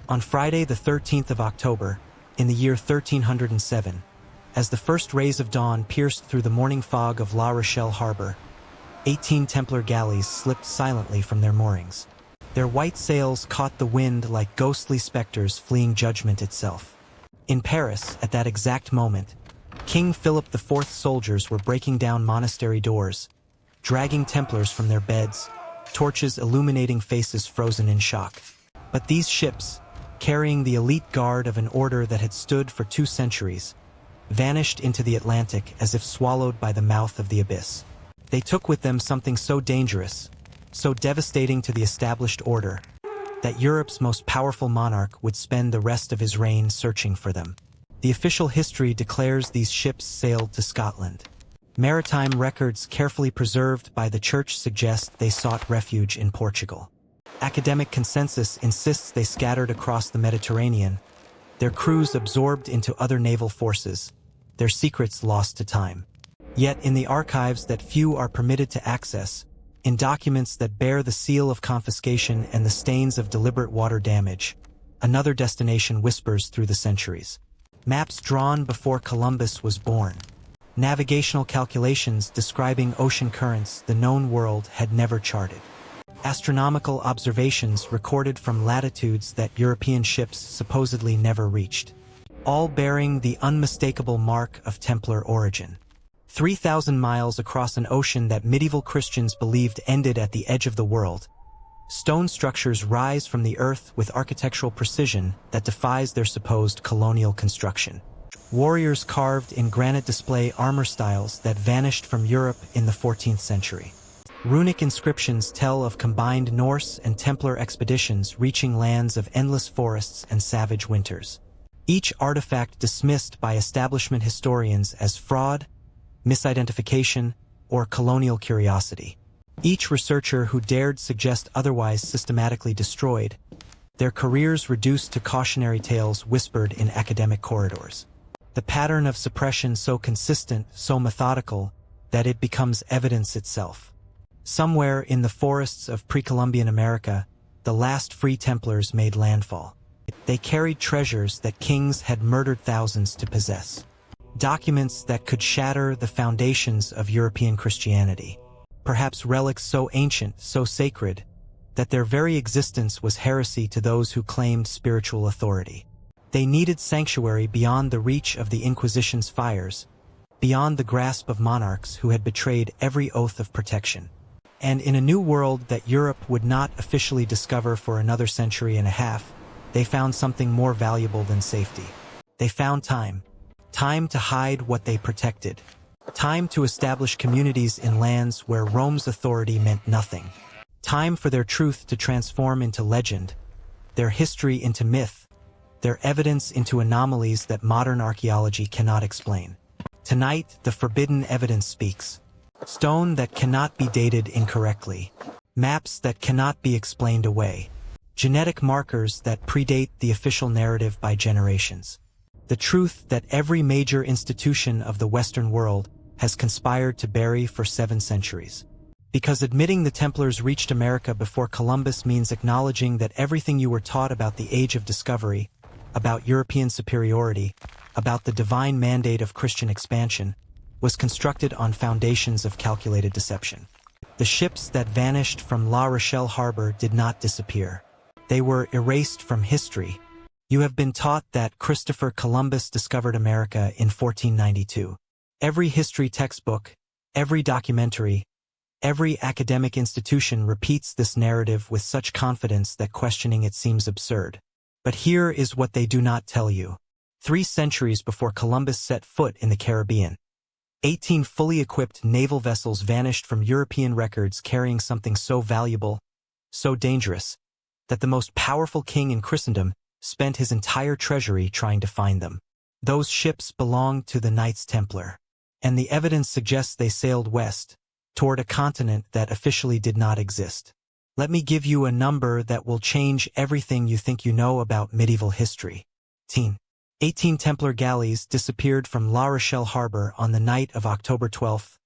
On Friday the 13th of October, in the year 1307, as the first rays of dawn pierced through the morning fog of La Rochelle harbor, 18 Templar galleys slipped silently from their moorings. Their white sails caught the wind like ghostly specters fleeing judgment itself. In Paris, at that exact moment, King Philip IV's soldiers were breaking down monastery doors, dragging Templars from their beds, torches illuminating faces frozen in shock. But these ships, carrying the elite guard of an order that had stood for 2 centuries, vanished into the Atlantic as if swallowed by the mouth of the abyss. They took with them something so dangerous, so devastating to the established order, that Europe's most powerful monarch would spend the rest of his reign searching for them. The official history declares these ships sailed to Scotland. Maritime records carefully preserved by the Church suggest they sought refuge in Portugal. Academic consensus insists they scattered across the Mediterranean, their crews absorbed into other naval forces, their secrets lost to time. Yet in the archives that few are permitted to access, in documents that bear the seal of confiscation and the stains of deliberate water damage, another destination whispers through the centuries. Maps drawn before Columbus was born. Navigational calculations describing ocean currents the known world had never charted. Astronomical observations recorded from latitudes that European ships supposedly never reached, all bearing the unmistakable mark of Templar origin. 3,000 miles across an ocean that medieval Christians believed ended at the edge of the world, stone structures rise from the earth with architectural precision that defies their supposed colonial construction. Warriors carved in granite display armor styles that vanished from Europe in the 14th century. Runic inscriptions tell of combined Norse and Templar expeditions reaching lands of endless forests and savage winters. Each artifact dismissed by establishment historians as fraud, misidentification, or colonial curiosity. Each researcher who dared suggest otherwise systematically destroyed, their careers reduced to cautionary tales whispered in academic corridors. The pattern of suppression so consistent, so methodical, that it becomes evidence itself. Somewhere in the forests of pre-Columbian America, the last free Templars made landfall. They carried treasures that kings had murdered thousands to possess. Documents that could shatter the foundations of European Christianity. Perhaps relics so ancient, so sacred, that their very existence was heresy to those who claimed spiritual authority. They needed sanctuary beyond the reach of the Inquisition's fires, beyond the grasp of monarchs who had betrayed every oath of protection. And in a new world that Europe would not officially discover for another century and a half, they found something more valuable than safety. They found time. Time to hide what they protected. Time to establish communities in lands where Rome's authority meant nothing. Time for their truth to transform into legend, their history into myth, their evidence into anomalies that modern archaeology cannot explain. Tonight, the forbidden evidence speaks. Stone that cannot be dated incorrectly. Maps that cannot be explained away. Genetic markers that predate the official narrative by generations. The truth that every major institution of the Western world has conspired to bury for 7 centuries. Because admitting the Templars reached America before Columbus means acknowledging that everything you were taught about the Age of Discovery, about European superiority, about the divine mandate of Christian expansion, was constructed on foundations of calculated deception. The ships that vanished from La Rochelle harbor did not disappear. They were erased from history. You have been taught that Christopher Columbus discovered America in 1492. Every history textbook, every documentary, every academic institution repeats this narrative with such confidence that questioning it seems absurd. But here is what they do not tell you. 3 centuries before Columbus set foot in the Caribbean, 18 fully equipped naval vessels vanished from European records carrying something so valuable, so dangerous, that the most powerful king in Christendom spent his entire treasury trying to find them. Those ships belonged to the Knights Templar, and the evidence suggests they sailed west, toward a continent that officially did not exist. Let me give you a number that will change everything you think you know about medieval history. 18 Templar galleys disappeared from La Rochelle harbor on the night of October 12,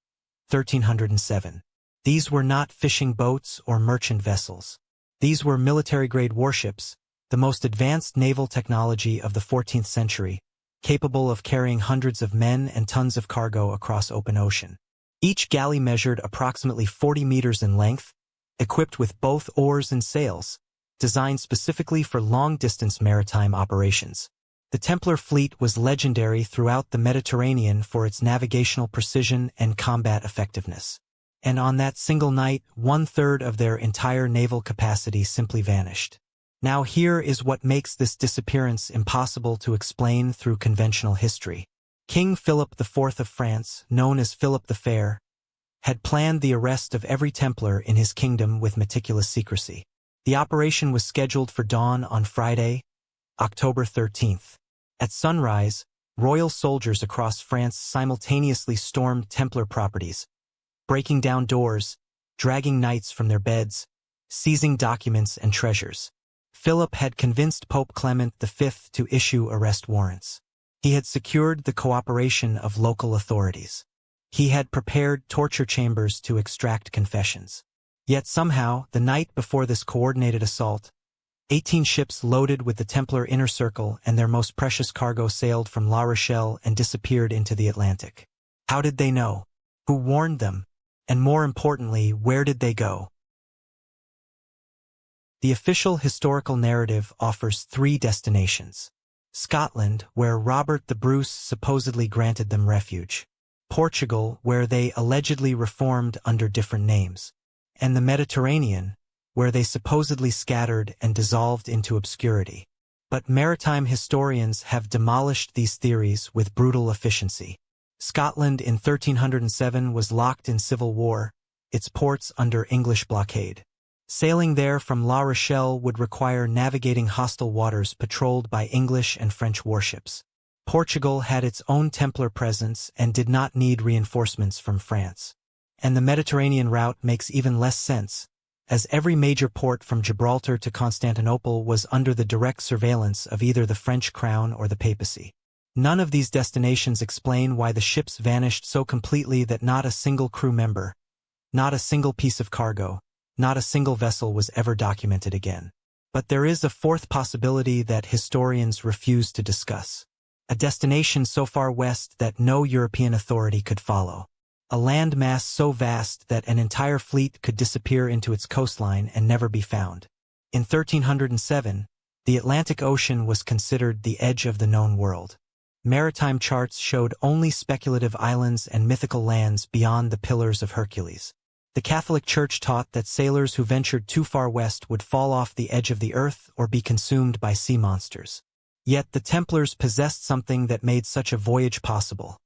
1307. These were not fishing boats or merchant vessels. These were military-grade warships, the most advanced naval technology of the 14th century, capable of carrying hundreds of men and tons of cargo across open ocean. Each galley measured approximately 40 meters in length, equipped with both oars and sails, designed specifically for long-distance maritime operations. The Templar fleet was legendary throughout the Mediterranean for its navigational precision and combat effectiveness. And on that single night, 1/3 of their entire naval capacity simply vanished. Now here is what makes this disappearance impossible to explain through conventional history. King Philip IV of France, known as Philip the Fair, had planned the arrest of every Templar in his kingdom with meticulous secrecy. The operation was scheduled for dawn on Friday, October 13th. At sunrise, royal soldiers across France simultaneously stormed Templar properties, breaking down doors, dragging knights from their beds, seizing documents and treasures. Philip had convinced Pope Clement V to issue arrest warrants. He had secured the cooperation of local authorities. He had prepared torture chambers to extract confessions. Yet somehow, the night before this coordinated assault, 18 ships loaded with the Templar inner circle and their most precious cargo sailed from La Rochelle and disappeared into the Atlantic. How did they know? Who warned them? And more importantly, where did they go? The official historical narrative offers 3 destinations. Scotland, where Robert the Bruce supposedly granted them refuge. Portugal, where they allegedly reformed under different names. And the Mediterranean, where they supposedly scattered and dissolved into obscurity. But maritime historians have demolished these theories with brutal efficiency. Scotland in 1307 was locked in civil war, its ports under English blockade. Sailing there from La Rochelle would require navigating hostile waters patrolled by English and French warships. Portugal had its own Templar presence and did not need reinforcements from France. And the Mediterranean route makes even less sense, as every major port from Gibraltar to Constantinople was under the direct surveillance of either the French crown or the papacy. None of these destinations explain why the ships vanished so completely that not a single crew member, not a single piece of cargo, not a single vessel was ever documented again. But there is a 4th possibility that historians refuse to discuss. A destination so far west that no European authority could follow. A landmass so vast that an entire fleet could disappear into its coastline and never be found. In 1307, the Atlantic Ocean was considered the edge of the known world. Maritime charts showed only speculative islands and mythical lands beyond the Pillars of Hercules. The Catholic Church taught that sailors who ventured too far west would fall off the edge of the earth or be consumed by sea monsters. Yet the Templars possessed something that made such a voyage possible.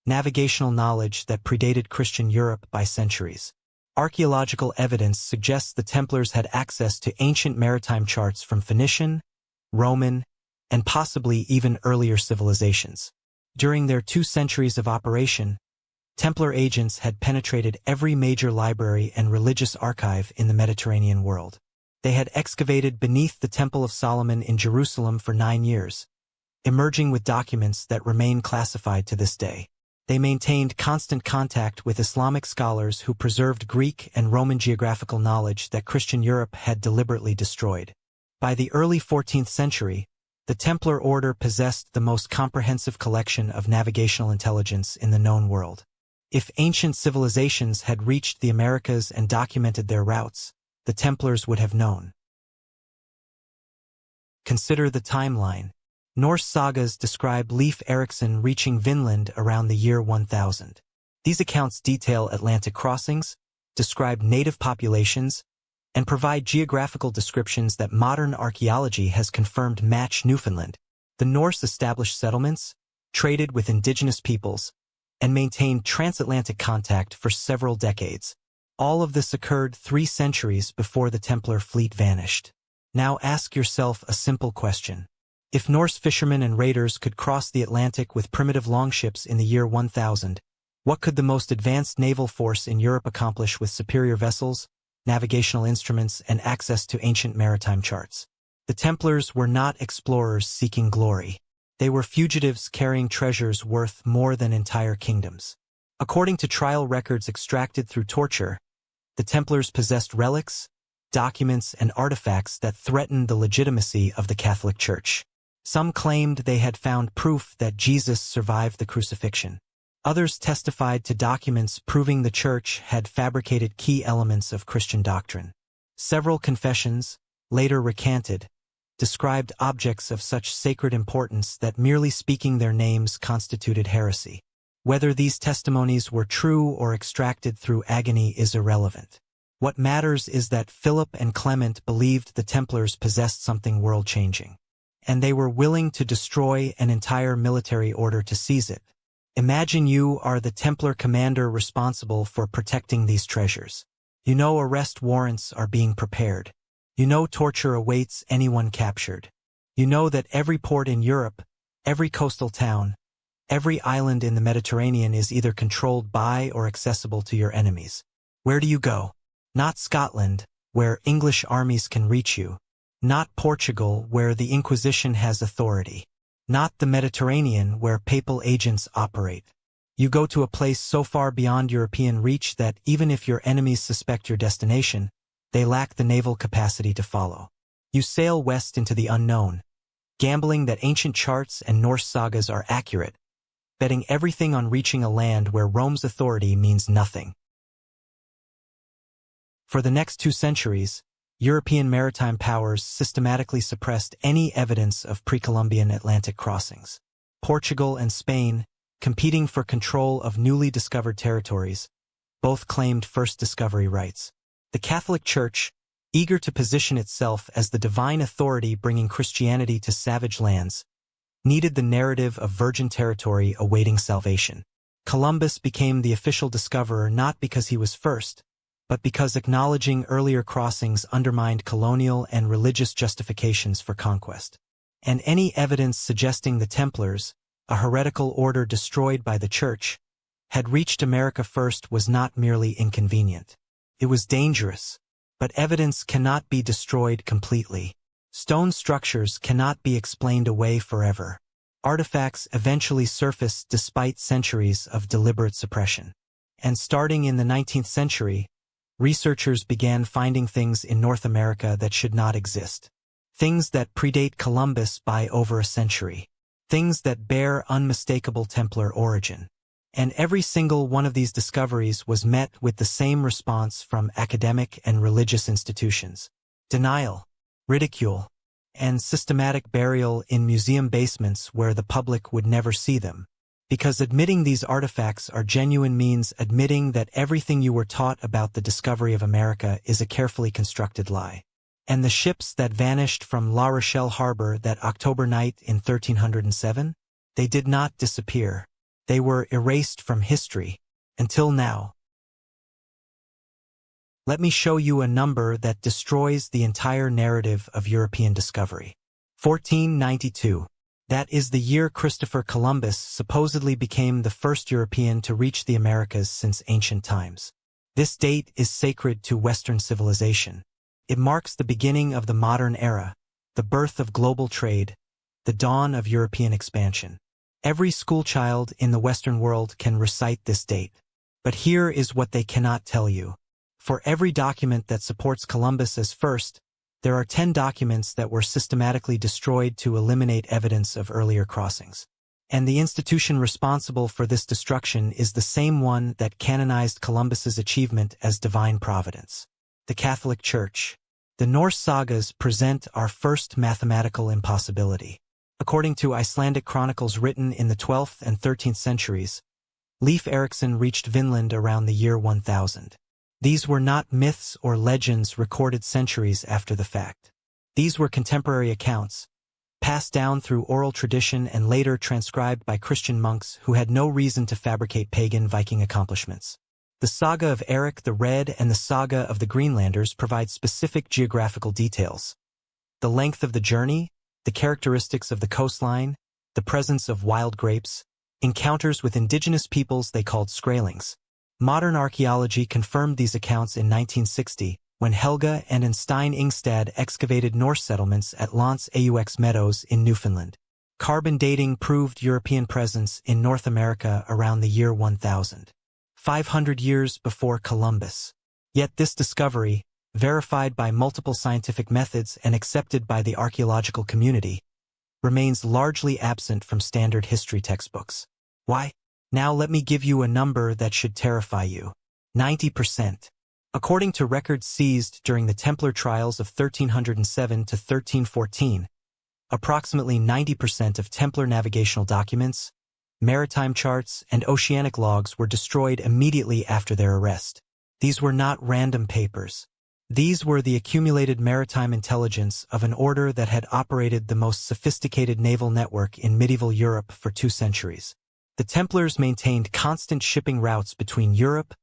Navigational knowledge that predated Christian Europe by centuries. Archaeological evidence suggests the Templars had access to ancient maritime charts from Phoenician, Roman, and possibly even earlier civilizations. During their 2 centuries of operation, Templar agents had penetrated every major library and religious archive in the Mediterranean world. They had excavated beneath the Temple of Solomon in Jerusalem for 9 years, emerging with documents that remain classified to this day. They maintained constant contact with Islamic scholars who preserved Greek and Roman geographical knowledge that Christian Europe had deliberately destroyed. By the early 14th century, the Templar order possessed the most comprehensive collection of navigational intelligence in the known world. If ancient civilizations had reached the Americas and documented their routes, the Templars would have known. Consider the timeline. Norse sagas describe Leif Erikson reaching Vinland around the year 1000. These accounts detail Atlantic crossings, describe native populations, and provide geographical descriptions that modern archaeology has confirmed match Newfoundland. The Norse established settlements, traded with indigenous peoples, and maintained transatlantic contact for several decades. All of this occurred 3 centuries before the Templar fleet vanished. Now ask yourself a simple question. If Norse fishermen and raiders could cross the Atlantic with primitive longships in the year 1000, what could the most advanced naval force in Europe accomplish with superior vessels, navigational instruments, and access to ancient maritime charts? The Templars were not explorers seeking glory. They were fugitives carrying treasures worth more than entire kingdoms. According to trial records extracted through torture, the Templars possessed relics, documents, and artifacts that threatened the legitimacy of the Catholic Church. Some claimed they had found proof that Jesus survived the crucifixion. Others testified to documents proving the Church had fabricated key elements of Christian doctrine. Several confessions, later recanted, described objects of such sacred importance that merely speaking their names constituted heresy. Whether these testimonies were true or extracted through agony is irrelevant. What matters is that Philip and Clement believed the Templars possessed something world-changing, and they were willing to destroy an entire military order to seize it. Imagine you are the Templar commander responsible for protecting these treasures. You know arrest warrants are being prepared. You know torture awaits anyone captured. You know that every port in Europe, every coastal town, every island in the Mediterranean is either controlled by or accessible to your enemies. Where do you go? Not Scotland, where English armies can reach you. Not Portugal, where the Inquisition has authority. Not the Mediterranean, where papal agents operate. You go to a place so far beyond European reach that even if your enemies suspect your destination, they lack the naval capacity to follow. You sail west into the unknown, gambling that ancient charts and Norse sagas are accurate, betting everything on reaching a land where Rome's authority means nothing. For the next 2 centuries, European maritime powers systematically suppressed any evidence of pre-Columbian Atlantic crossings. Portugal and Spain, competing for control of newly discovered territories, both claimed first discovery rights. The Catholic Church, eager to position itself as the divine authority bringing Christianity to savage lands, needed the narrative of virgin territory awaiting salvation. Columbus became the official discoverer not because he was first, but because acknowledging earlier crossings undermined colonial and religious justifications for conquest. And any evidence suggesting the Templars, a heretical order destroyed by the Church, had reached America first was not merely inconvenient. It was dangerous. But evidence cannot be destroyed completely. Stone structures cannot be explained away forever. Artifacts eventually surface despite centuries of deliberate suppression. And starting in the 19th century, researchers began finding things in North America that should not exist. Things that predate Columbus by over a century. Things that bear unmistakable Templar origin. And every single one of these discoveries was met with the same response from academic and religious institutions: denial, ridicule, and systematic burial in museum basements where the public would never see them. Because admitting these artifacts are genuine means admitting that everything you were taught about the discovery of America is a carefully constructed lie. And the ships that vanished from La Rochelle harbor that October night in 1307? They did not disappear. They were erased from history, until now. Let me show you a number that destroys the entire narrative of European discovery. 1492. That is the year Christopher Columbus supposedly became the first European to reach the Americas since ancient times. This date is sacred to Western civilization. It marks the beginning of the modern era, the birth of global trade, the dawn of European expansion. Every schoolchild in the Western world can recite this date. But here is what they cannot tell you. For every document that supports Columbus as first, there are 10 documents that were systematically destroyed to eliminate evidence of earlier crossings. And the institution responsible for this destruction is the same one that canonized Columbus's achievement as divine providence: the Catholic Church. The Norse sagas present our first mathematical impossibility. According to Icelandic chronicles written in the 12th and 13th centuries, Leif Erikson reached Vinland around the year 1000. These were not myths or legends recorded centuries after the fact. These were contemporary accounts, passed down through oral tradition and later transcribed by Christian monks who had no reason to fabricate pagan Viking accomplishments. The saga of Eric the Red and the saga of the Greenlanders provide specific geographical details: the length of the journey, the characteristics of the coastline, the presence of wild grapes, encounters with indigenous peoples they called Skraelings. Modern archaeology confirmed these accounts in 1960, when Helga and Stein Ingstad excavated Norse settlements at Lance Aux Meadows in Newfoundland. Carbon dating proved European presence in North America around the year 1000, 500 years before Columbus. Yet this discovery, verified by multiple scientific methods and accepted by the archaeological community, remains largely absent from standard history textbooks. Why? Now let me give you a number that should terrify you. 90%. According to records seized during the Templar trials of 1307 to 1314, approximately 90% of Templar navigational documents, maritime charts, and oceanic logs were destroyed immediately after their arrest. These were not random papers. These were the accumulated maritime intelligence of an order that had operated the most sophisticated naval network in medieval Europe for 2 centuries. The Templars maintained constant shipping routes between Europe,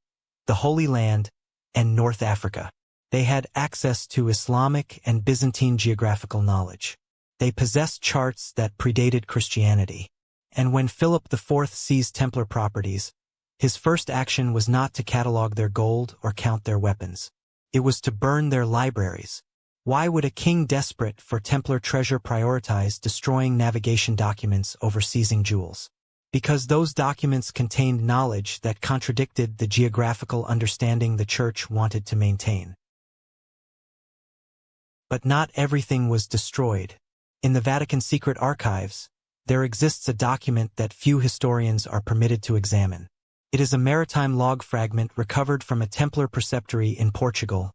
the Holy Land, and North Africa. They had access to Islamic and Byzantine geographical knowledge. They possessed charts that predated Christianity. And when Philip IV seized Templar properties, his first action was not to catalog their gold or count their weapons. It was to burn their libraries. Why would a king desperate for Templar treasure prioritize destroying navigation documents over seizing jewels? Because those documents contained knowledge that contradicted the geographical understanding the Church wanted to maintain. But not everything was destroyed. In the Vatican secret archives, there exists a document that few historians are permitted to examine. It is a maritime log fragment recovered from a Templar preceptory in Portugal,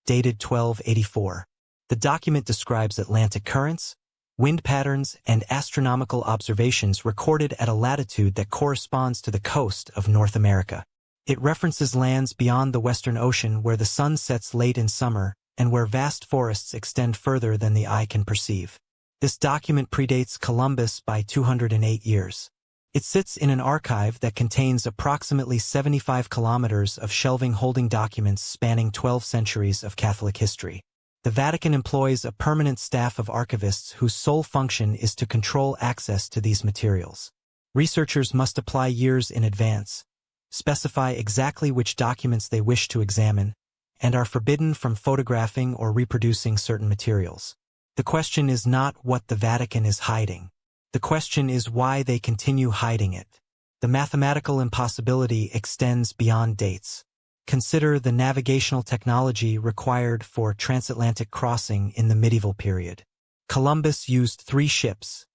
dated 1284. The document describes Atlantic currents, wind patterns, and astronomical observations recorded at a latitude that corresponds to the coast of North America. It references lands beyond the Western Ocean where the sun sets late in summer and where vast forests extend further than the eye can perceive. This document predates Columbus by 208 years. It sits in an archive that contains approximately 75 kilometers of shelving holding documents spanning 12 centuries of Catholic history. The Vatican employs a permanent staff of archivists whose sole function is to control access to these materials. Researchers must apply years in advance, specify exactly which documents they wish to examine, and are forbidden from photographing or reproducing certain materials. The question is not what the Vatican is hiding. The question is why they continue hiding it. The mathematical impossibility extends beyond dates. Consider the navigational technology required for transatlantic crossing in the medieval period. Columbus used 3 ships,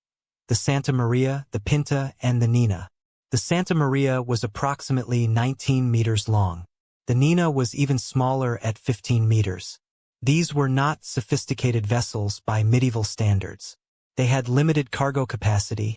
the Santa Maria, the Pinta, and the Nina. The Santa Maria was approximately 19 meters long. The Nina was even smaller at 15 meters. These were not sophisticated vessels by medieval standards. They had limited cargo capacity,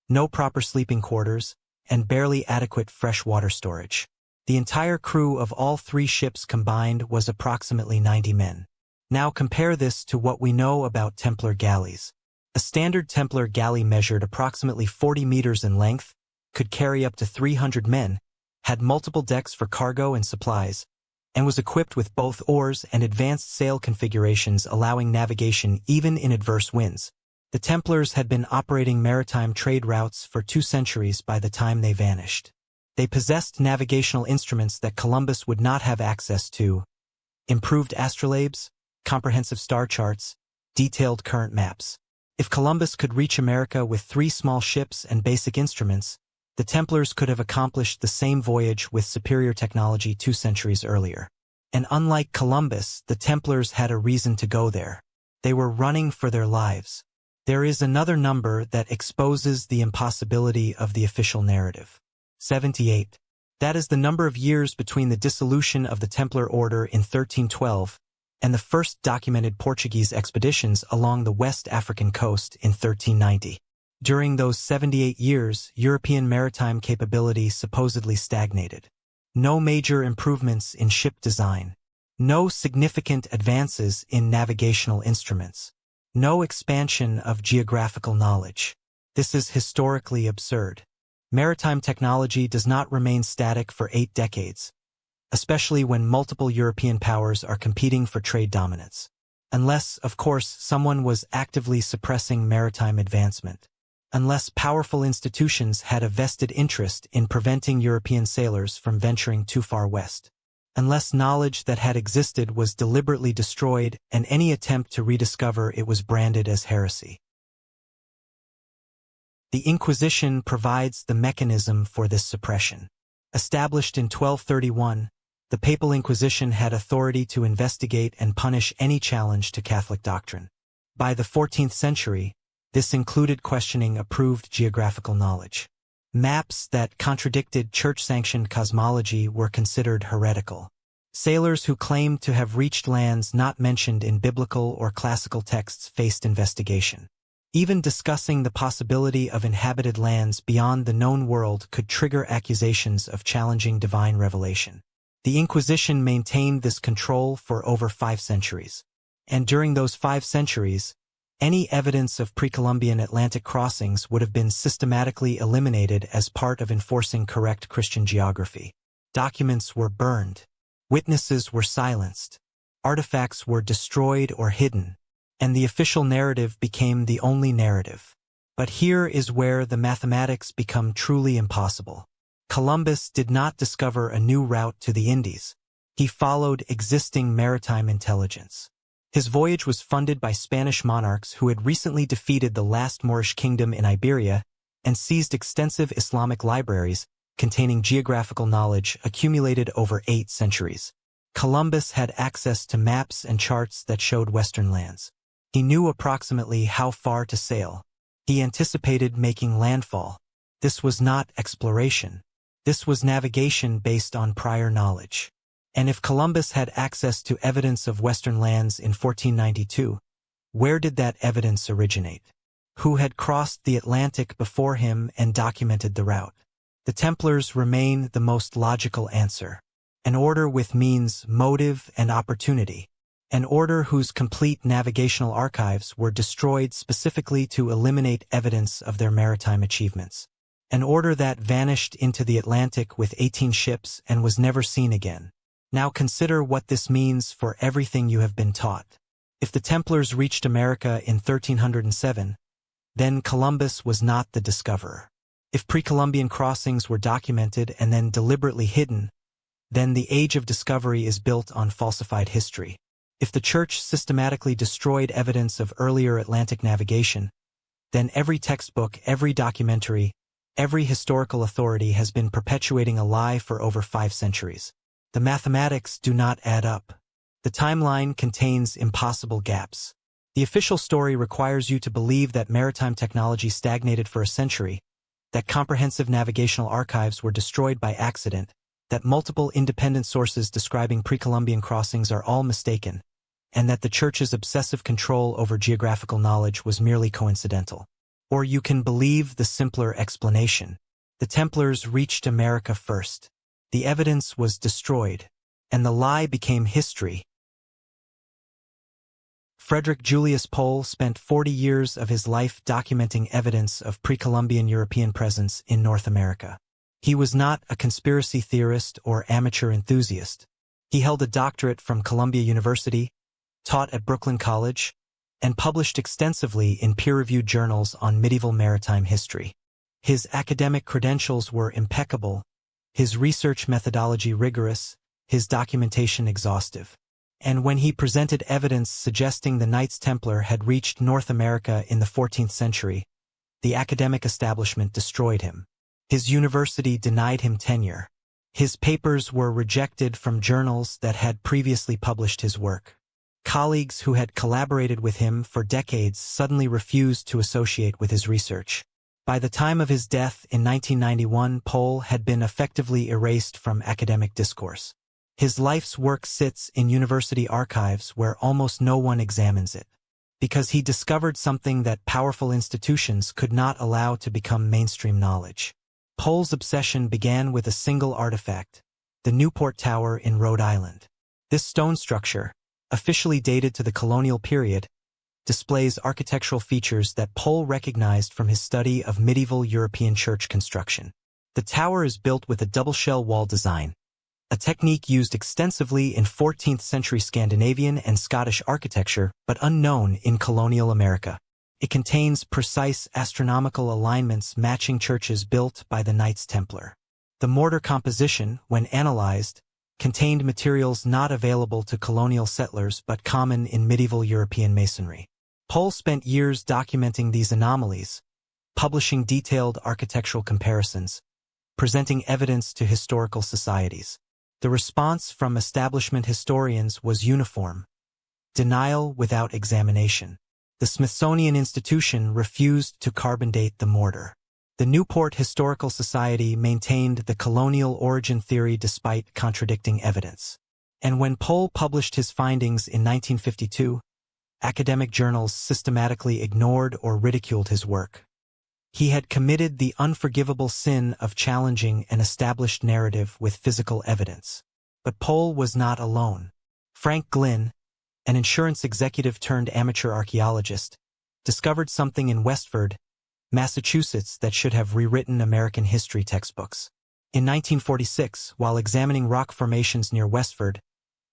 no proper sleeping quarters, and barely adequate freshwater storage. The entire crew of all 3 ships combined was approximately 90 men. Now compare this to what we know about Templar galleys. A standard Templar galley measured approximately 40 meters in length, could carry up to 300 men, had multiple decks for cargo and supplies, and was equipped with both oars and advanced sail configurations allowing navigation even in adverse winds. The Templars had been operating maritime trade routes for 2 centuries by the time they vanished. They possessed navigational instruments that Columbus would not have access to: improved astrolabes, comprehensive star charts, detailed current maps. If Columbus could reach America with 3 small ships and basic instruments, the Templars could have accomplished the same voyage with superior technology 2 centuries earlier. And unlike Columbus, the Templars had a reason to go there. They were running for their lives. There is another number that exposes the impossibility of the official narrative. 78. That is the number of years between the dissolution of the Templar Order in 1312 and the first documented Portuguese expeditions along the West African coast in 1390. During those 78 years, European maritime capability supposedly stagnated. No major improvements in ship design. No significant advances in navigational instruments. No expansion of geographical knowledge. This is historically absurd. Maritime technology does not remain static for 8 decades, especially when multiple European powers are competing for trade dominance. Unless, of course, someone was actively suppressing maritime advancement. Unless powerful institutions had a vested interest in preventing European sailors from venturing too far west. Unless knowledge that had existed was deliberately destroyed and any attempt to rediscover it was branded as heresy. The Inquisition provides the mechanism for this suppression. Established in 1231, The Papal Inquisition had authority to investigate and punish any challenge to Catholic doctrine. By the 14th century, this included questioning approved geographical knowledge. Maps that contradicted church-sanctioned cosmology were considered heretical. Sailors who claimed to have reached lands not mentioned in biblical or classical texts faced investigation. Even discussing the possibility of inhabited lands beyond the known world could trigger accusations of challenging divine revelation. The Inquisition maintained this control for over 5 centuries. And during those 5 centuries, any evidence of pre-Columbian Atlantic crossings would have been systematically eliminated as part of enforcing correct Christian geography. Documents were burned. Witnesses were silenced. Artifacts were destroyed or hidden. And the official narrative became the only narrative. But here is where the mathematics become truly impossible. Columbus did not discover a new route to the Indies. He followed existing maritime intelligence. His voyage was funded by Spanish monarchs who had recently defeated the last Moorish kingdom in Iberia and seized extensive Islamic libraries containing geographical knowledge accumulated over 8 centuries. Columbus had access to maps and charts that showed western lands. He knew approximately how far to sail. He anticipated making landfall. This was not exploration. This was navigation based on prior knowledge. And if Columbus had access to evidence of western lands in 1492, where did that evidence originate? Who had crossed the Atlantic before him and documented the route? The Templars remain the most logical answer. An order with means, motive, and opportunity. An order whose complete navigational archives were destroyed specifically to eliminate evidence of their maritime achievements. An order that vanished into the Atlantic with 18 ships and was never seen again. Now consider what this means for everything you have been taught. If the Templars reached America in 1307, then Columbus was not the discoverer. If pre-Columbian crossings were documented and then deliberately hidden, then the age of discovery is built on falsified history. If the Church systematically destroyed evidence of earlier Atlantic navigation, then every textbook, every documentary, every historical authority has been perpetuating a lie for over 5 centuries. The mathematics do not add up. The timeline contains impossible gaps. The official story requires you to believe that maritime technology stagnated for a century, that comprehensive navigational archives were destroyed by accident, that multiple independent sources describing pre-Columbian crossings are all mistaken, and that the Church's obsessive control over geographical knowledge was merely coincidental. Or you can believe the simpler explanation. The Templars reached America first. The evidence was destroyed, and the lie became history. Frederick Julius Pohl spent 40 years of his life documenting evidence of pre-Columbian European presence in North America. He was not a conspiracy theorist or amateur enthusiast. He held a doctorate from Columbia University, taught at Brooklyn College, and published extensively in peer-reviewed journals on medieval maritime history. His academic credentials were impeccable, his research methodology rigorous, his documentation exhaustive. And when he presented evidence suggesting the Knights Templar had reached North America in the 14th century, the academic establishment destroyed him. His university denied him tenure. His papers were rejected from journals that had previously published his work. Colleagues who had collaborated with him for decades suddenly refused to associate with his research. By the time of his death in 1991, Pohl had been effectively erased from academic discourse. His life's work sits in university archives where almost no one examines it, because he discovered something that powerful institutions could not allow to become mainstream knowledge. Pohl's obsession began with a single artifact, the Newport Tower in Rhode Island. This stone structure, officially dated to the colonial period, displays architectural features that Pohl recognized from his study of medieval European church construction. The tower is built with a double-shell wall design, a technique used extensively in 14th-century Scandinavian and Scottish architecture but unknown in colonial America. It contains precise astronomical alignments matching churches built by the Knights Templar. The mortar composition, when analyzed, contained materials not available to colonial settlers but common in medieval European masonry. Pohl spent years documenting these anomalies, publishing detailed architectural comparisons, presenting evidence to historical societies. The response from establishment historians was uniform: denial without examination. The Smithsonian Institution refused to carbon date the mortar. The Newport Historical Society maintained the colonial origin theory despite contradicting evidence. And when Pohl published his findings in 1952, academic journals systematically ignored or ridiculed his work. He had committed the unforgivable sin of challenging an established narrative with physical evidence. But Pohl was not alone. Frank Glynn, an insurance executive turned amateur archaeologist, discovered something in Westford, Massachusetts that should have rewritten American history textbooks. In 1946, while examining rock formations near Westford,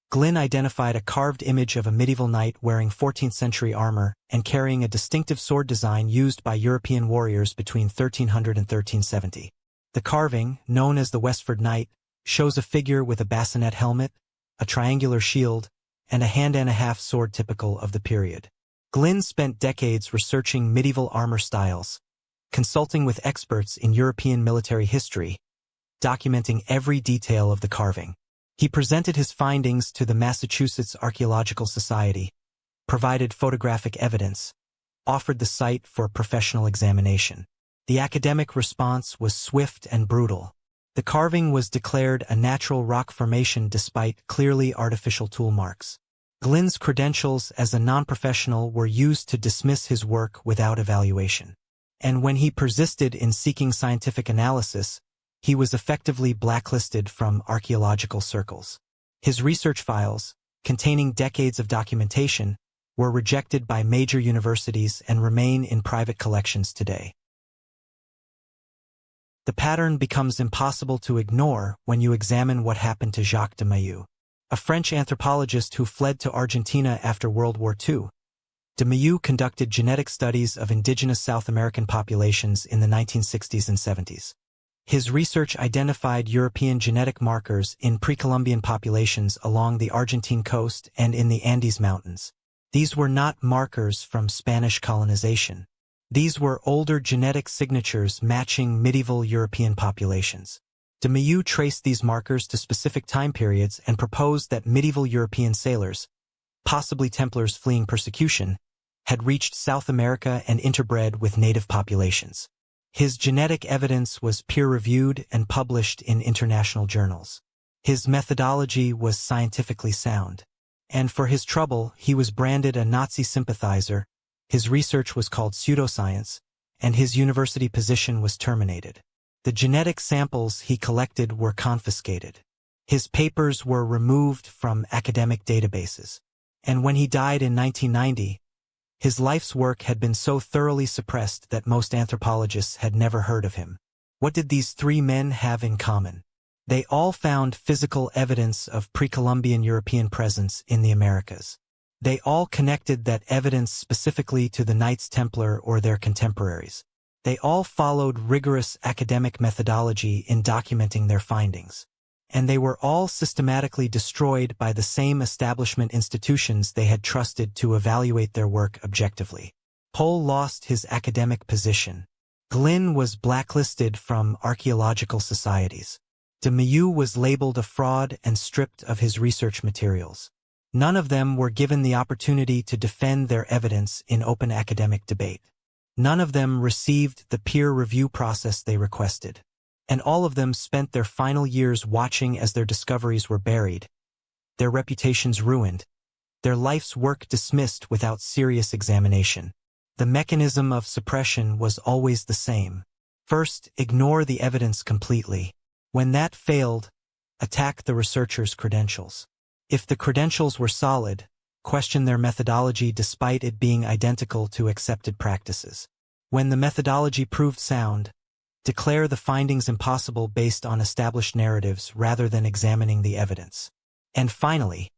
Glynn identified a carved image of a medieval knight wearing 14th-century armor and carrying a distinctive sword design used by European warriors between 1300 and 1370. The carving, known as the Westford Knight, shows a figure with a bassinet helmet, a triangular shield, and a hand-and-a-half sword typical of the period. Glynn spent decades researching medieval armor styles, consulting with experts in European military history, documenting every detail of the carving. He presented his findings to the Massachusetts Archaeological Society, provided photographic evidence, offered the site for professional examination. The academic response was swift and brutal. The carving was declared a natural rock formation despite clearly artificial tool marks. Glynn's credentials as a non-professional were used to dismiss his work without evaluation. And when he persisted in seeking scientific analysis, he was effectively blacklisted from archaeological circles. His research files, containing decades of documentation, were rejected by major universities and remain in private collections today. The pattern becomes impossible to ignore when you examine what happened to Jacques de Mailloux, a French anthropologist who fled to Argentina after World War II. De Mailloux conducted genetic studies of indigenous South American populations in the 1960s and 70s. His research identified European genetic markers in pre-Columbian populations along the Argentine coast and in the Andes Mountains. These were not markers from Spanish colonization. These were older genetic signatures matching medieval European populations. De Mailloux traced these markers to specific time periods and proposed that medieval European sailors, possibly Templars fleeing persecution, had reached South America and interbred with native populations. His genetic evidence was peer-reviewed and published in international journals. His methodology was scientifically sound. And for his trouble, he was branded a Nazi sympathizer, his research was called pseudoscience, and his university position was terminated. The genetic samples he collected were confiscated. His papers were removed from academic databases. And when he died in 1990, his life's work had been so thoroughly suppressed that most anthropologists had never heard of him. What did these three men have in common? They all found physical evidence of pre-Columbian European presence in the Americas. They all connected that evidence specifically to the Knights Templar or their contemporaries. They all followed rigorous academic methodology in documenting their findings. And they were all systematically destroyed by the same establishment institutions they had trusted to evaluate their work objectively. Pohl lost his academic position. Glynn was blacklisted from archaeological societies. De Mailloux was labeled a fraud and stripped of his research materials. None of them were given the opportunity to defend their evidence in open academic debate. None of them received the peer review process they requested. And all of them spent their final years watching as their discoveries were buried, their reputations ruined, their life's work dismissed without serious examination. The mechanism of suppression was always the same. First, ignore the evidence completely. When that failed, attack the researcher's credentials. If the credentials were solid, question their methodology despite it being identical to accepted practices. When the methodology proved sound, declare the findings impossible based on established narratives rather than examining the evidence. And finally,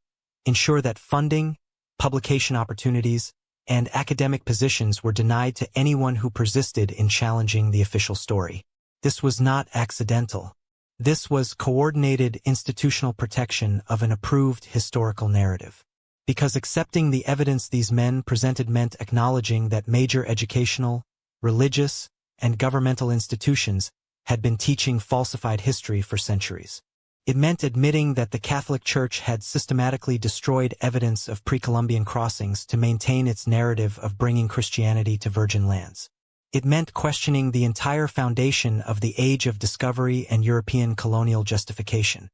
ensure that funding, publication opportunities, and academic positions were denied to anyone who persisted in challenging the official story. This was not accidental. This was coordinated institutional protection of an approved historical narrative. Because accepting the evidence these men presented meant acknowledging that major educational, religious, and governmental institutions had been teaching falsified history for centuries. It meant admitting that the Catholic Church had systematically destroyed evidence of pre-Columbian crossings to maintain its narrative of bringing Christianity to virgin lands. It meant questioning the entire foundation of the Age of Discovery and European colonial justification.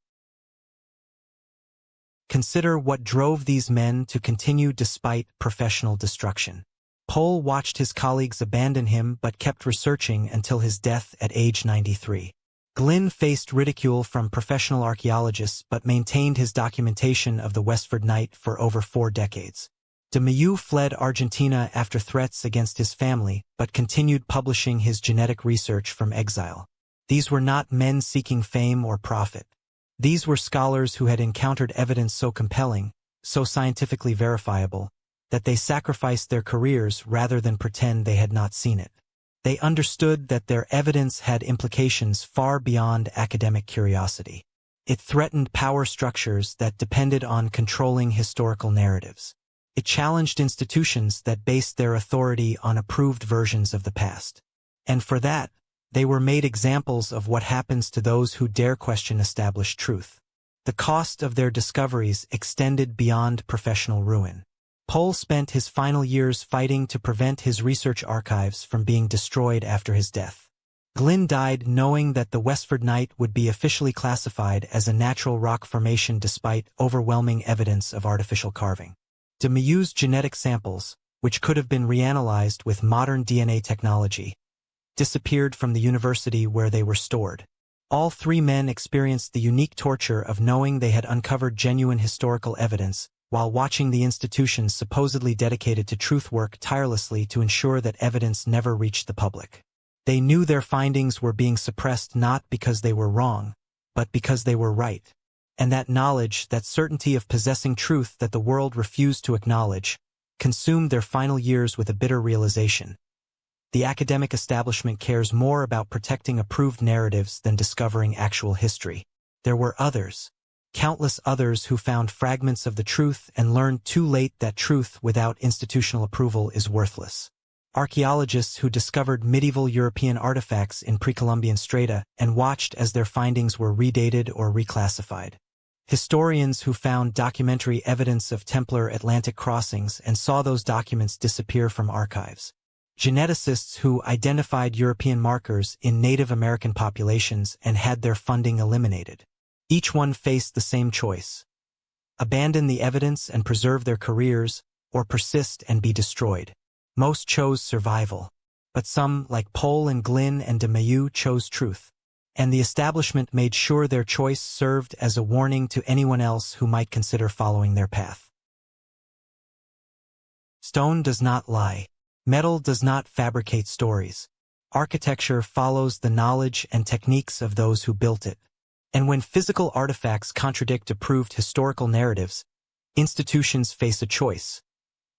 Consider what drove these men to continue despite professional destruction. Pole watched his colleagues abandon him but kept researching until his death at age 93. Glynn faced ridicule from professional archaeologists but maintained his documentation of the Westford Knight for over 4 decades. De Mailloux fled Argentina after threats against his family but continued publishing his genetic research from exile. These were not men seeking fame or profit. These were scholars who had encountered evidence so compelling, so scientifically verifiable, that they sacrificed their careers rather than pretend they had not seen it. They understood that their evidence had implications far beyond academic curiosity. It threatened power structures that depended on controlling historical narratives. It challenged institutions that based their authority on approved versions of the past. And for that, they were made examples of what happens to those who dare question established truth. The cost of their discoveries extended beyond professional ruin. Pole spent his final years fighting to prevent his research archives from being destroyed after his death. Glynn died knowing that the Westford Knight would be officially classified as a natural rock formation despite overwhelming evidence of artificial carving. De Mailloux's genetic samples, which could have been reanalyzed with modern DNA technology, disappeared from the university where they were stored. All 3 men experienced the unique torture of knowing they had uncovered genuine historical evidence, while watching the institutions supposedly dedicated to truth work tirelessly to ensure that evidence never reached the public. They knew their findings were being suppressed not because they were wrong, but because they were right. And that knowledge, that certainty of possessing truth that the world refused to acknowledge, consumed their final years with a bitter realization. The academic establishment cares more about protecting approved narratives than discovering actual history. There were others. Countless others who found fragments of the truth and learned too late that truth without institutional approval is worthless. Archaeologists who discovered medieval European artifacts in pre-Columbian strata and watched as their findings were redated or reclassified. Historians who found documentary evidence of Templar Atlantic crossings and saw those documents disappear from archives. Geneticists who identified European markers in Native American populations and had their funding eliminated. Each one faced the same choice: abandon the evidence and preserve their careers, or persist and be destroyed. Most chose survival, but some, like Pole and Glynn and de Mailloux, chose truth. And the establishment made sure their choice served as a warning to anyone else who might consider following their path. Stone does not lie. Metal does not fabricate stories. Architecture follows the knowledge and techniques of those who built it. And when physical artifacts contradict approved historical narratives, institutions face a choice: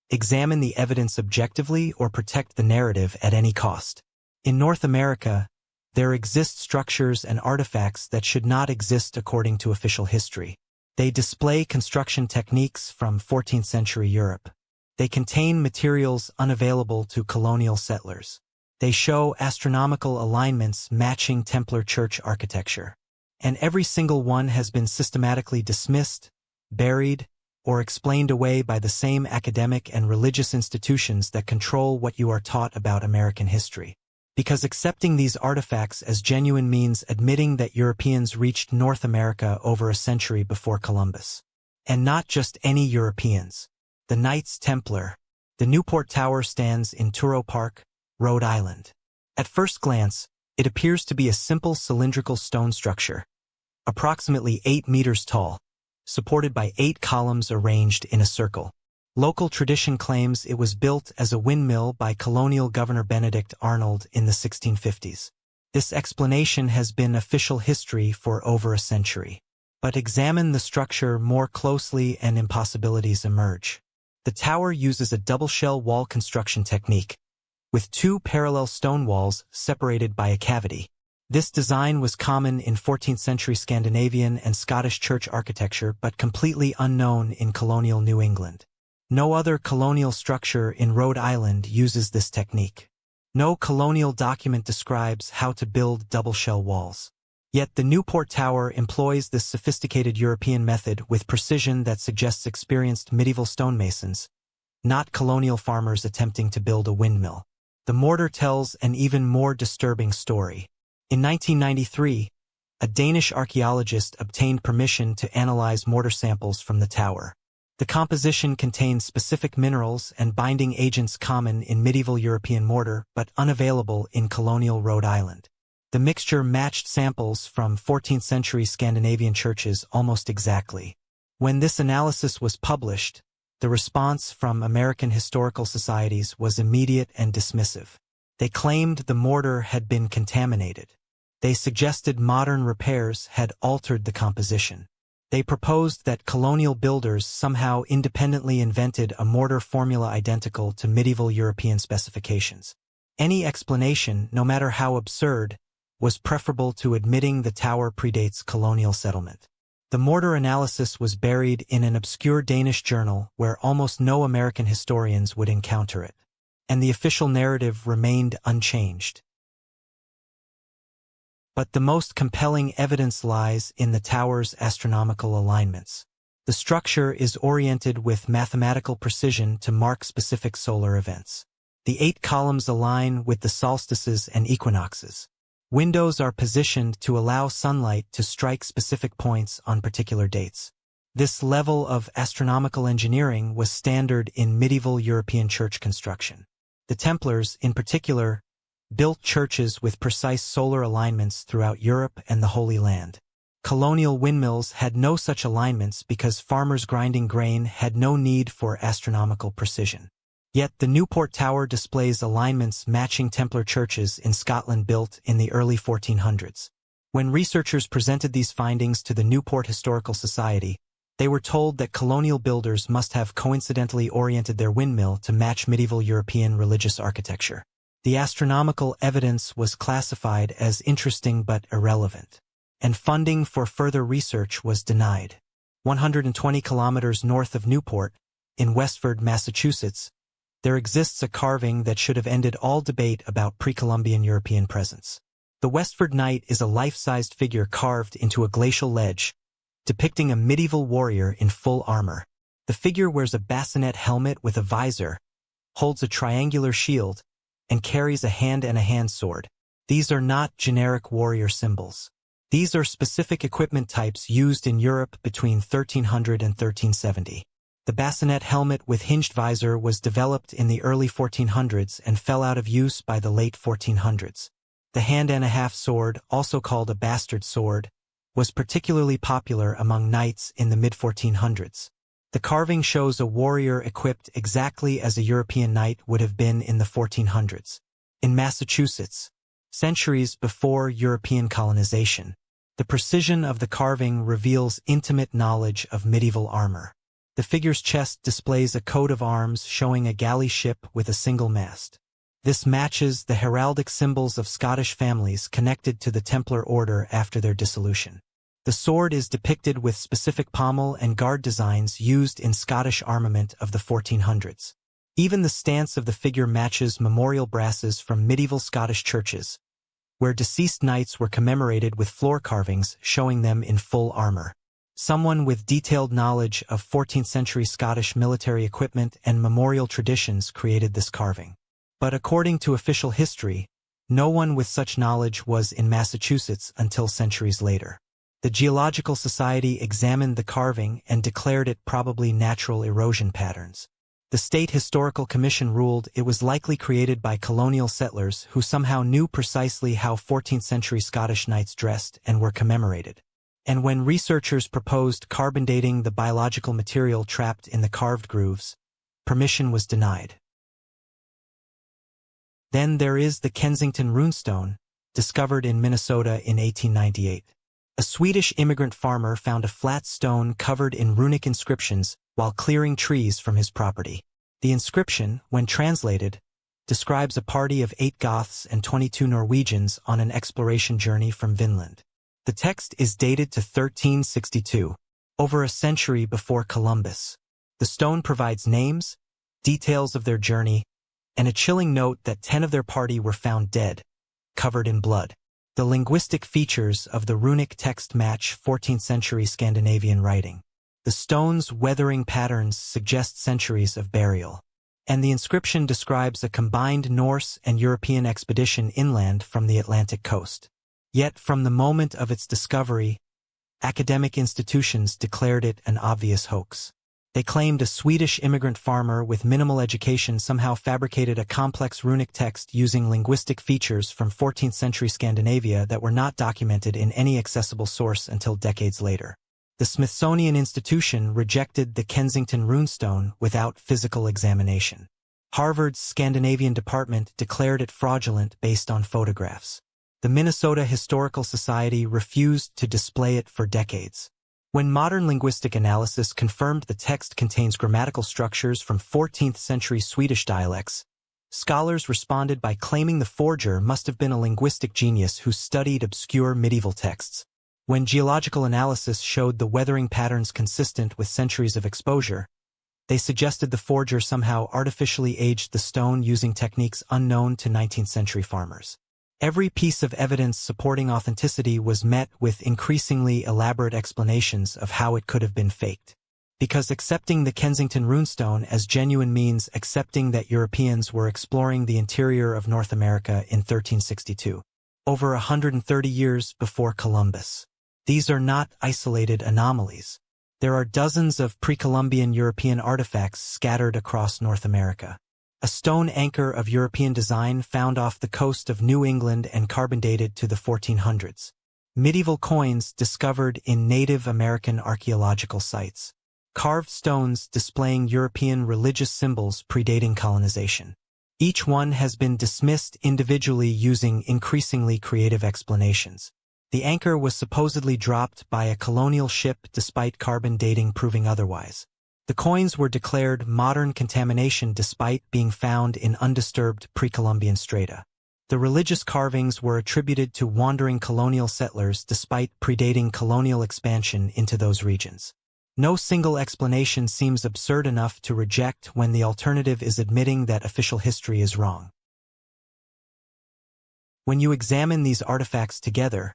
examine the evidence objectively or protect the narrative at any cost. In North America, there exist structures and artifacts that should not exist according to official history. They display construction techniques from 14th-century Europe. They contain materials unavailable to colonial settlers. They show astronomical alignments matching Templar church architecture. And every single one has been systematically dismissed, buried, or explained away by the same academic and religious institutions that control what you are taught about American history. Because accepting these artifacts as genuine means admitting that Europeans reached North America over a century before Columbus. And not just any Europeans. The Knights Templar. The Newport Tower stands in Truro Park, Rhode Island. At first glance, it appears to be a simple cylindrical stone structure, approximately 8 meters tall, supported by 8 columns arranged in a circle. Local tradition claims it was built as a windmill by colonial Governor Benedict Arnold in the 1650s. This explanation has been official history for over a century. But examine the structure more closely and impossibilities emerge. The tower uses a double-shell wall construction technique, with 2 parallel stone walls separated by a cavity. This design was common in 14th-century Scandinavian and Scottish church architecture but completely unknown in colonial New England. No other colonial structure in Rhode Island uses this technique. No colonial document describes how to build double-shell walls. Yet the Newport Tower employs this sophisticated European method with precision that suggests experienced medieval stonemasons, not colonial farmers attempting to build a windmill. The mortar tells an even more disturbing story. In 1993, a Danish archaeologist obtained permission to analyze mortar samples from the tower. The composition contained specific minerals and binding agents common in medieval European mortar but unavailable in colonial Rhode Island. The mixture matched samples from 14th-century Scandinavian churches almost exactly. When this analysis was published, the response from American historical societies was immediate and dismissive. They claimed the mortar had been contaminated. They suggested modern repairs had altered the composition. They proposed that colonial builders somehow independently invented a mortar formula identical to medieval European specifications. Any explanation, no matter how absurd, was preferable to admitting the tower predates colonial settlement. The mortar analysis was buried in an obscure Danish journal where almost no American historians would encounter it, and the official narrative remained unchanged. But the most compelling evidence lies in the tower's astronomical alignments. The structure is oriented with mathematical precision to mark specific solar events. The 8 columns align with the solstices and equinoxes. Windows are positioned to allow sunlight to strike specific points on particular dates. This level of astronomical engineering was standard in medieval European church construction. The Templars, in particular, built churches with precise solar alignments throughout Europe and the Holy Land. Colonial windmills had no such alignments because farmers grinding grain had no need for astronomical precision. Yet the Newport Tower displays alignments matching Templar churches in Scotland built in the early 1400s. When researchers presented these findings to the Newport Historical Society, they were told that colonial builders must have coincidentally oriented their windmill to match medieval European religious architecture. The astronomical evidence was classified as interesting but irrelevant, and funding for further research was denied. 120 kilometers north of Newport, in Westford, Massachusetts, there exists a carving that should have ended all debate about pre-Columbian European presence. The Westford Knight is a life-sized figure carved into a glacial ledge, depicting a medieval warrior in full armor. The figure wears a bassinet helmet with a visor, holds a triangular shield, and carries a hand sword. These are not generic warrior symbols. These are specific equipment types used in Europe between 1300 and 1370. The bassinet helmet with hinged visor was developed in the early 1400s and fell out of use by the late 1400s. The hand-and-a-half sword, also called a bastard sword, was particularly popular among knights in the mid-1400s. The carving shows a warrior equipped exactly as a European knight would have been in the 1400s. In Massachusetts, centuries before European colonization, the precision of the carving reveals intimate knowledge of medieval armor. The figure's chest displays a coat of arms showing a galley ship with a single mast. This matches the heraldic symbols of Scottish families connected to the Templar order after their dissolution. The sword is depicted with specific pommel and guard designs used in Scottish armament of the 1400s. Even the stance of the figure matches memorial brasses from medieval Scottish churches, where deceased knights were commemorated with floor carvings showing them in full armor. Someone with detailed knowledge of 14th-century Scottish military equipment and memorial traditions created this carving. But according to official history, no one with such knowledge was in Massachusetts until centuries later. The Geological Society examined the carving and declared it probably natural erosion patterns. The State Historical Commission ruled it was likely created by colonial settlers who somehow knew precisely how 14th-century Scottish knights dressed and were commemorated. And when researchers proposed carbon dating the biological material trapped in the carved grooves, permission was denied. Then there is the Kensington Runestone, discovered in Minnesota in 1898. A Swedish immigrant farmer found a flat stone covered in runic inscriptions while clearing trees from his property. The inscription, when translated, describes a party of 8 Goths and 22 Norwegians on an exploration journey from Vinland. The text is dated to 1362, over a century before Columbus. The stone provides names, details of their journey, and a chilling note that 10 of their party were found dead, covered in blood. The linguistic features of the runic text match 14th-century Scandinavian writing. The stone's weathering patterns suggest centuries of burial. And the inscription describes a combined Norse and European expedition inland from the Atlantic coast. Yet from the moment of its discovery, academic institutions declared it an obvious hoax. They claimed a Swedish immigrant farmer with minimal education somehow fabricated a complex runic text using linguistic features from 14th-century Scandinavia that were not documented in any accessible source until decades later. The Smithsonian Institution rejected the Kensington Runestone without physical examination. Harvard's Scandinavian department declared it fraudulent based on photographs. The Minnesota Historical Society refused to display it for decades. When modern linguistic analysis confirmed the text contains grammatical structures from 14th-century Swedish dialects, scholars responded by claiming the forger must have been a linguistic genius who studied obscure medieval texts. When geological analysis showed the weathering patterns consistent with centuries of exposure, they suggested the forger somehow artificially aged the stone using techniques unknown to 19th-century farmers. Every piece of evidence supporting authenticity was met with increasingly elaborate explanations of how it could have been faked. Because accepting the Kensington Runestone as genuine means accepting that Europeans were exploring the interior of North America in 1362, over 130 years before Columbus. These are not isolated anomalies. There are dozens of pre-Columbian European artifacts scattered across North America. A stone anchor of European design found off the coast of New England and carbon dated to the 1400s. Medieval coins discovered in Native American archaeological sites. Carved stones displaying European religious symbols predating colonization. Each one has been dismissed individually using increasingly creative explanations. The anchor was supposedly dropped by a colonial ship despite carbon dating proving otherwise. The coins were declared modern contamination despite being found in undisturbed pre-Columbian strata. The religious carvings were attributed to wandering colonial settlers despite predating colonial expansion into those regions. No single explanation seems absurd enough to reject when the alternative is admitting that official history is wrong. When you examine these artifacts together,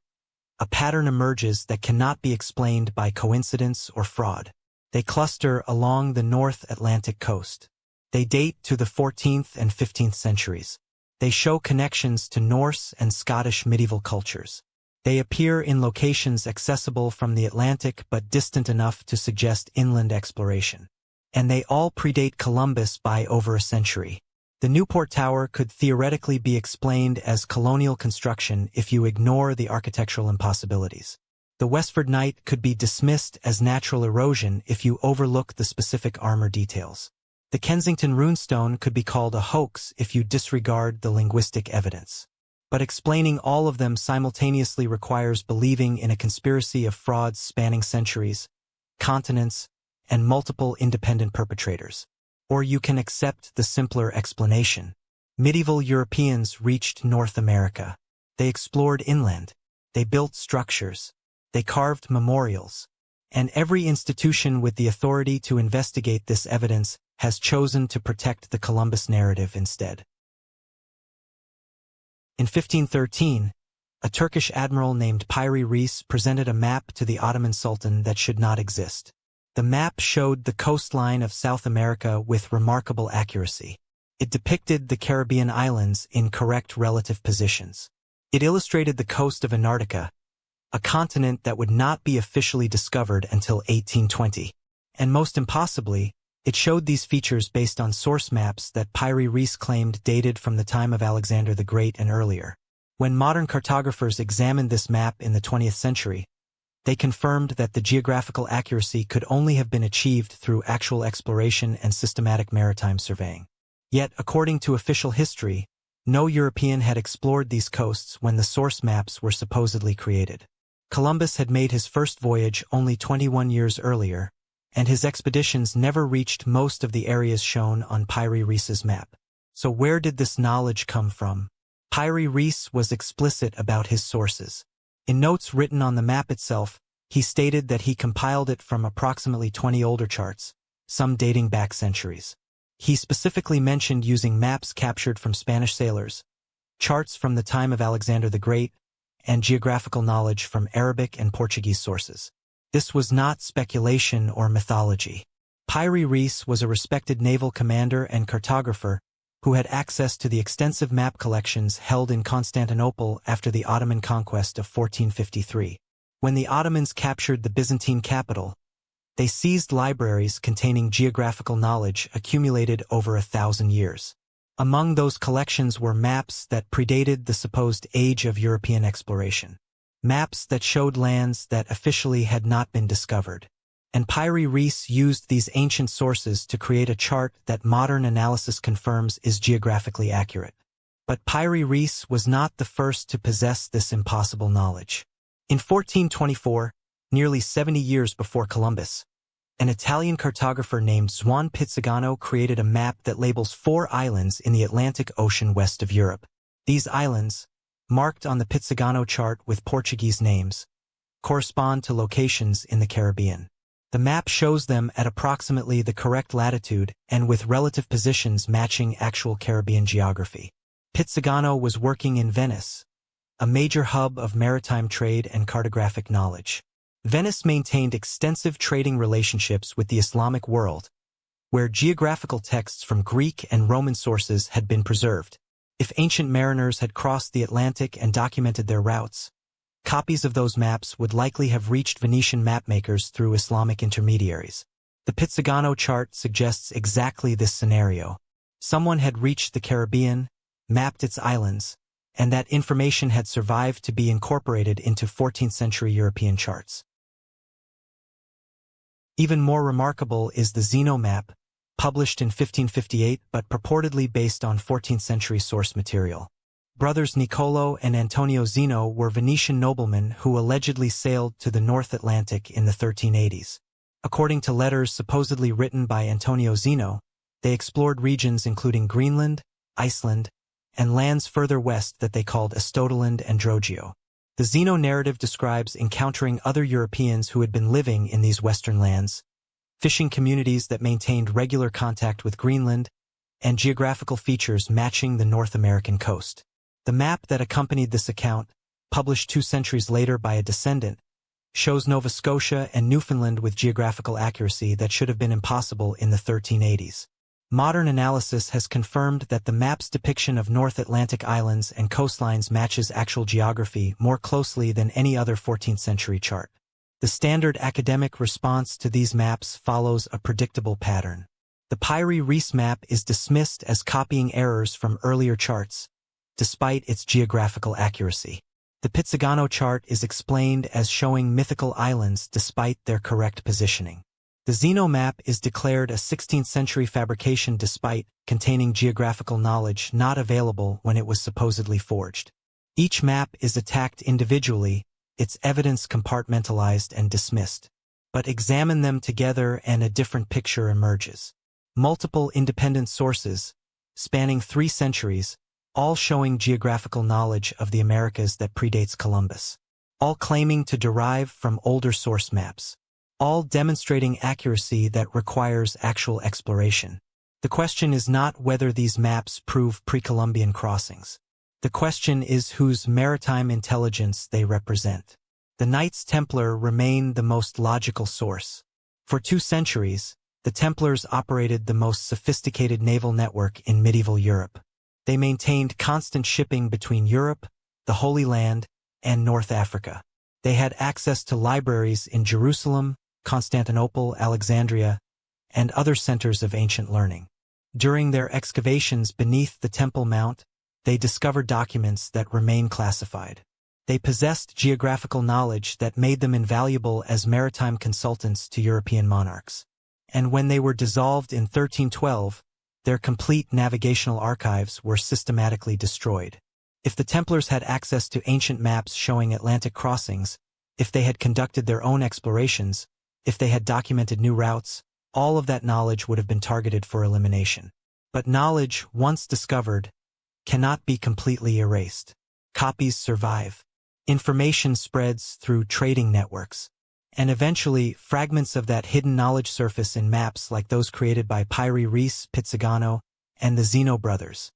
a pattern emerges that cannot be explained by coincidence or fraud. They cluster along the North Atlantic coast. They date to the 14th and 15th centuries. They show connections to Norse and Scottish medieval cultures. They appear in locations accessible from the Atlantic but distant enough to suggest inland exploration. And they all predate Columbus by over a century. The Newport Tower could theoretically be explained as colonial construction if you ignore the architectural impossibilities. The Westford Knight could be dismissed as natural erosion if you overlook the specific armor details. The Kensington Runestone could be called a hoax if you disregard the linguistic evidence. But explaining all of them simultaneously requires believing in a conspiracy of frauds spanning centuries, continents, and multiple independent perpetrators. Or you can accept the simpler explanation. Medieval Europeans reached North America. They explored inland. They built structures. They carved memorials. And every institution with the authority to investigate this evidence has chosen to protect the Columbus narrative instead. In 1513, a Turkish admiral named Piri Reis presented a map to the Ottoman Sultan that should not exist. The map showed the coastline of South America with remarkable accuracy. It depicted the Caribbean islands in correct relative positions. It illustrated the coast of Antarctica, a continent that would not be officially discovered until 1820. And most impossibly, it showed these features based on source maps that Piri Reis claimed dated from the time of Alexander the Great and earlier. When modern cartographers examined this map in the 20th century, they confirmed that the geographical accuracy could only have been achieved through actual exploration and systematic maritime surveying. Yet, according to official history, no European had explored these coasts when the source maps were supposedly created. Columbus had made his first voyage only 21 years earlier, and his expeditions never reached most of the areas shown on Piri Reis's map. So where did this knowledge come from? Piri Reis was explicit about his sources. In notes written on the map itself, he stated that he compiled it from approximately 20 older charts, some dating back centuries. He specifically mentioned using maps captured from Spanish sailors, charts from the time of Alexander the Great, and geographical knowledge from Arabic and Portuguese sources. This was not speculation or mythology. Piri Reis was a respected naval commander and cartographer who had access to the extensive map collections held in Constantinople after the Ottoman conquest of 1453. When the Ottomans captured the Byzantine capital, they seized libraries containing geographical knowledge accumulated over 1,000 years. Among those collections were maps that predated the supposed age of European exploration. Maps that showed lands that officially had not been discovered. And Piri Reis used these ancient sources to create a chart that modern analysis confirms is geographically accurate. But Piri Reis was not the first to possess this impossible knowledge. In 1424, nearly 70 years before Columbus, an Italian cartographer named Juan Pizzigano created a map that labels 4 islands in the Atlantic Ocean west of Europe. These islands, marked on the Pizzigano chart with Portuguese names, correspond to locations in the Caribbean. The map shows them at approximately the correct latitude and with relative positions matching actual Caribbean geography. Pizzigano was working in Venice, a major hub of maritime trade and cartographic knowledge. Venice maintained extensive trading relationships with the Islamic world, where geographical texts from Greek and Roman sources had been preserved. If ancient mariners had crossed the Atlantic and documented their routes, copies of those maps would likely have reached Venetian mapmakers through Islamic intermediaries. The Pizzigano chart suggests exactly this scenario. Someone had reached the Caribbean, mapped its islands, and that information had survived to be incorporated into 14th-century European charts. Even more remarkable is the Zeno map, published in 1558 but purportedly based on 14th-century source material. Brothers Niccolo and Antonio Zeno were Venetian noblemen who allegedly sailed to the North Atlantic in the 1380s. According to letters supposedly written by Antonio Zeno, they explored regions including Greenland, Iceland, and lands further west that they called Estotaland and Drogeo. The Zeno narrative describes encountering other Europeans who had been living in these western lands, fishing communities that maintained regular contact with Greenland, and geographical features matching the North American coast. The map that accompanied this account, published 2 centuries later by a descendant, shows Nova Scotia and Newfoundland with geographical accuracy that should have been impossible in the 1380s. Modern analysis has confirmed that the map's depiction of North Atlantic islands and coastlines matches actual geography more closely than any other 14th-century chart. The standard academic response to these maps follows a predictable pattern. The Piri Reis map is dismissed as copying errors from earlier charts, despite its geographical accuracy. The Pizzigano chart is explained as showing mythical islands despite their correct positioning. The Zeno map is declared a 16th-century fabrication despite containing geographical knowledge not available when it was supposedly forged. Each map is attacked individually, its evidence compartmentalized and dismissed. But examine them together and a different picture emerges. Multiple independent sources, spanning 3 centuries, all showing geographical knowledge of the Americas that predates Columbus. All claiming to derive from older source maps. All demonstrating accuracy that requires actual exploration. The question is not whether these maps prove pre-Columbian crossings. The question is whose maritime intelligence they represent. The Knights Templar remain the most logical source. For 2 centuries, the Templars operated the most sophisticated naval network in medieval Europe. They maintained constant shipping between Europe, the Holy Land, and North Africa. They had access to libraries in Jerusalem, Constantinople, Alexandria, and other centers of ancient learning. During their excavations beneath the Temple Mount, they discovered documents that remain classified. They possessed geographical knowledge that made them invaluable as maritime consultants to European monarchs. And when they were dissolved in 1312, their complete navigational archives were systematically destroyed. If the Templars had access to ancient maps showing Atlantic crossings, if they had conducted their own explorations, if they had documented new routes, all of that knowledge would have been targeted for elimination. But knowledge, once discovered, cannot be completely erased. Copies survive. Information spreads through trading networks. And eventually, fragments of that hidden knowledge surface in maps like those created by Piri Reis, Pizzigano, and the Zeno brothers.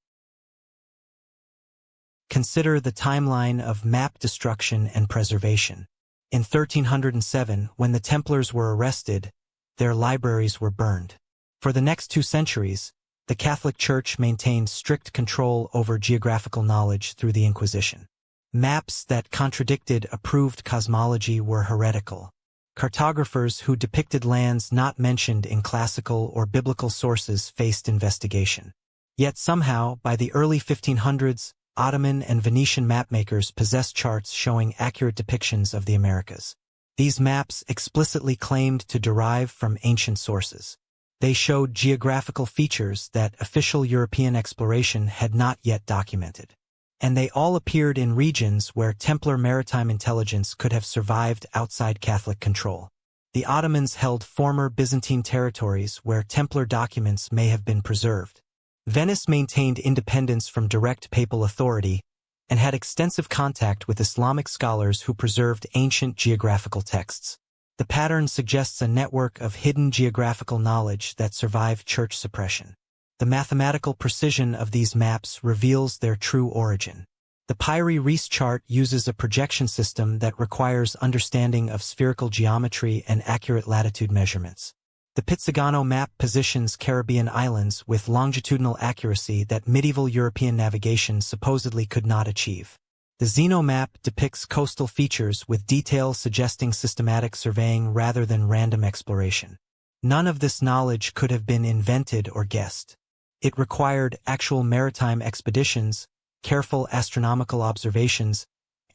Consider the timeline of map destruction and preservation. In 1307, when the Templars were arrested, their libraries were burned. For the next 2 centuries, the Catholic Church maintained strict control over geographical knowledge through the Inquisition. Maps that contradicted approved cosmology were heretical. Cartographers who depicted lands not mentioned in classical or biblical sources faced investigation. Yet somehow, by the early 1500s, Ottoman and Venetian mapmakers possessed charts showing accurate depictions of the Americas. These maps explicitly claimed to derive from ancient sources. They showed geographical features that official European exploration had not yet documented. And they all appeared in regions where Templar maritime intelligence could have survived outside Catholic control. The Ottomans held former Byzantine territories where Templar documents may have been preserved. Venice maintained independence from direct papal authority and had extensive contact with Islamic scholars who preserved ancient geographical texts. The pattern suggests a network of hidden geographical knowledge that survived church suppression. The mathematical precision of these maps reveals their true origin. The Piri-Reis chart uses a projection system that requires understanding of spherical geometry and accurate latitude measurements. The Pizzigano map positions Caribbean islands with longitudinal accuracy that medieval European navigation supposedly could not achieve. The Zeno map depicts coastal features with detail suggesting systematic surveying rather than random exploration. None of this knowledge could have been invented or guessed. It required actual maritime expeditions, careful astronomical observations,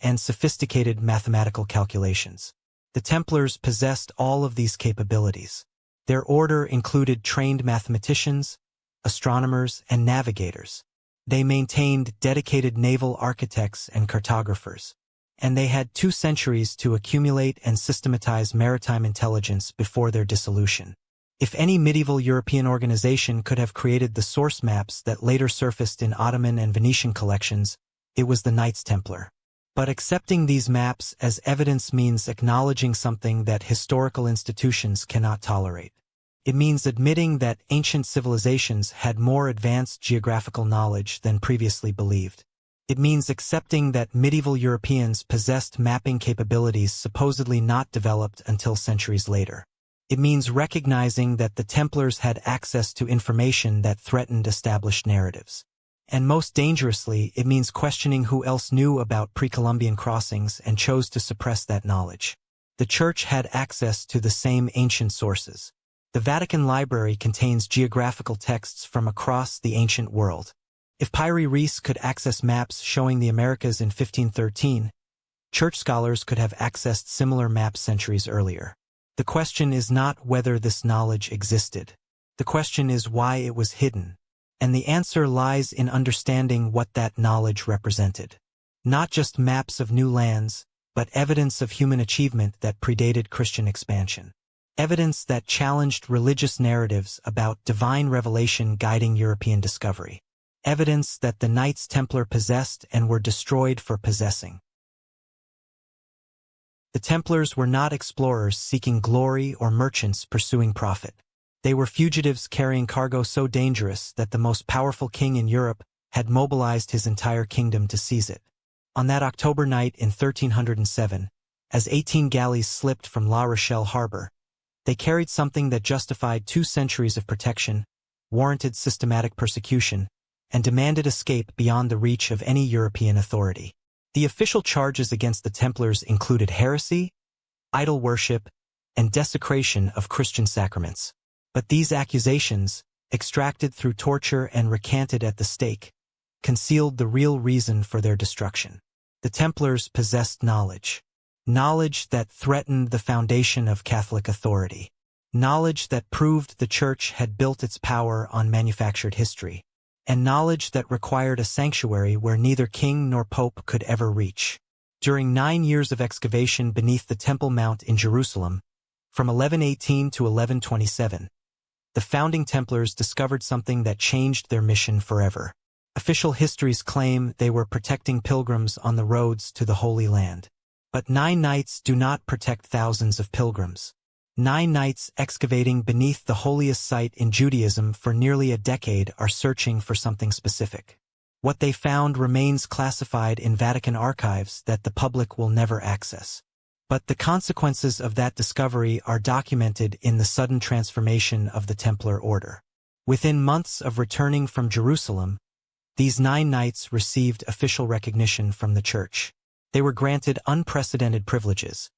and sophisticated mathematical calculations. The Templars possessed all of these capabilities. Their order included trained mathematicians, astronomers, and navigators. They maintained dedicated naval architects and cartographers. And they had 2 centuries to accumulate and systematize maritime intelligence before their dissolution. If any medieval European organization could have created the source maps that later surfaced in Ottoman and Venetian collections, it was the Knights Templar. But accepting these maps as evidence means acknowledging something that historical institutions cannot tolerate. It means admitting that ancient civilizations had more advanced geographical knowledge than previously believed. It means accepting that medieval Europeans possessed mapping capabilities supposedly not developed until centuries later. It means recognizing that the Templars had access to information that threatened established narratives. And most dangerously, it means questioning who else knew about pre-Columbian crossings and chose to suppress that knowledge. The Church had access to the same ancient sources. The Vatican Library contains geographical texts from across the ancient world. If Piri-Reis could access maps showing the Americas in 1513, Church scholars could have accessed similar maps centuries earlier. The question is not whether this knowledge existed. The question is why it was hidden. And the answer lies in understanding what that knowledge represented. Not just maps of new lands, but evidence of human achievement that predated Christian expansion. Evidence that challenged religious narratives about divine revelation guiding European discovery. Evidence that the Knights Templar possessed and were destroyed for possessing. The Templars were not explorers seeking glory or merchants pursuing profit. They were fugitives carrying cargo so dangerous that the most powerful king in Europe had mobilized his entire kingdom to seize it. On that October night in 1307, as 18 galleys slipped from La Rochelle harbor, they carried something that justified 2 centuries of protection, warranted systematic persecution, and demanded escape beyond the reach of any European authority. The official charges against the Templars included heresy, idol worship, and desecration of Christian sacraments. But these accusations, extracted through torture and recanted at the stake, concealed the real reason for their destruction. The Templars possessed knowledge. Knowledge that threatened the foundation of Catholic authority. Knowledge that proved the Church had built its power on manufactured history. And knowledge that required a sanctuary where neither king nor pope could ever reach. During 9 years of excavation beneath the Temple Mount in Jerusalem, from 1118 to 1127, the founding Templars discovered something that changed their mission forever. Official histories claim they were protecting pilgrims on the roads to the Holy Land. But 9 knights do not protect thousands of pilgrims. 9 knights excavating beneath the holiest site in Judaism for nearly a decade are searching for something specific. What they found remains classified in Vatican archives that the public will never access. But the consequences of that discovery are documented in the sudden transformation of the Templar order. Within months of returning from Jerusalem, these 9 knights received official recognition from the Church. They were granted unprecedented privileges,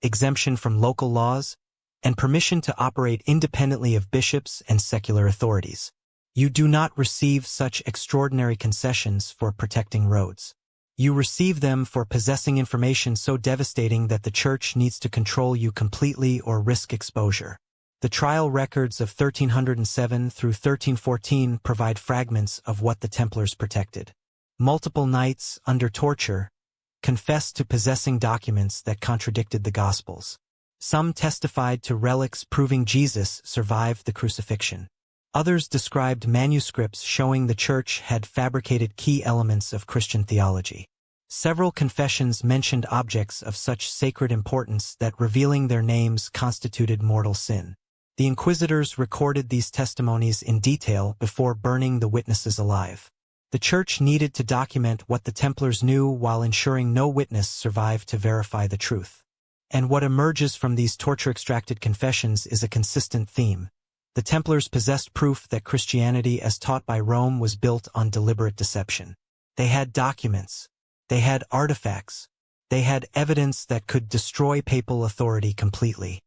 exemption from local laws, and permission to operate independently of bishops and secular authorities. You do not receive such extraordinary concessions for protecting roads. You receive them for possessing information so devastating that the Church needs to control you completely or risk exposure. The trial records of 1307 through 1314 provide fragments of what the Templars protected. Multiple knights, under torture, confessed to possessing documents that contradicted the Gospels. Some testified to relics proving Jesus survived the crucifixion. Others described manuscripts showing the Church had fabricated key elements of Christian theology. Several confessions mentioned objects of such sacred importance that revealing their names constituted mortal sin. The inquisitors recorded these testimonies in detail before burning the witnesses alive. The Church needed to document what the Templars knew while ensuring no witness survived to verify the truth. And what emerges from these torture-extracted confessions is a consistent theme. The Templars possessed proof that Christianity as taught by Rome was built on deliberate deception. They had documents. They had artifacts. They had evidence that could destroy papal authority completely.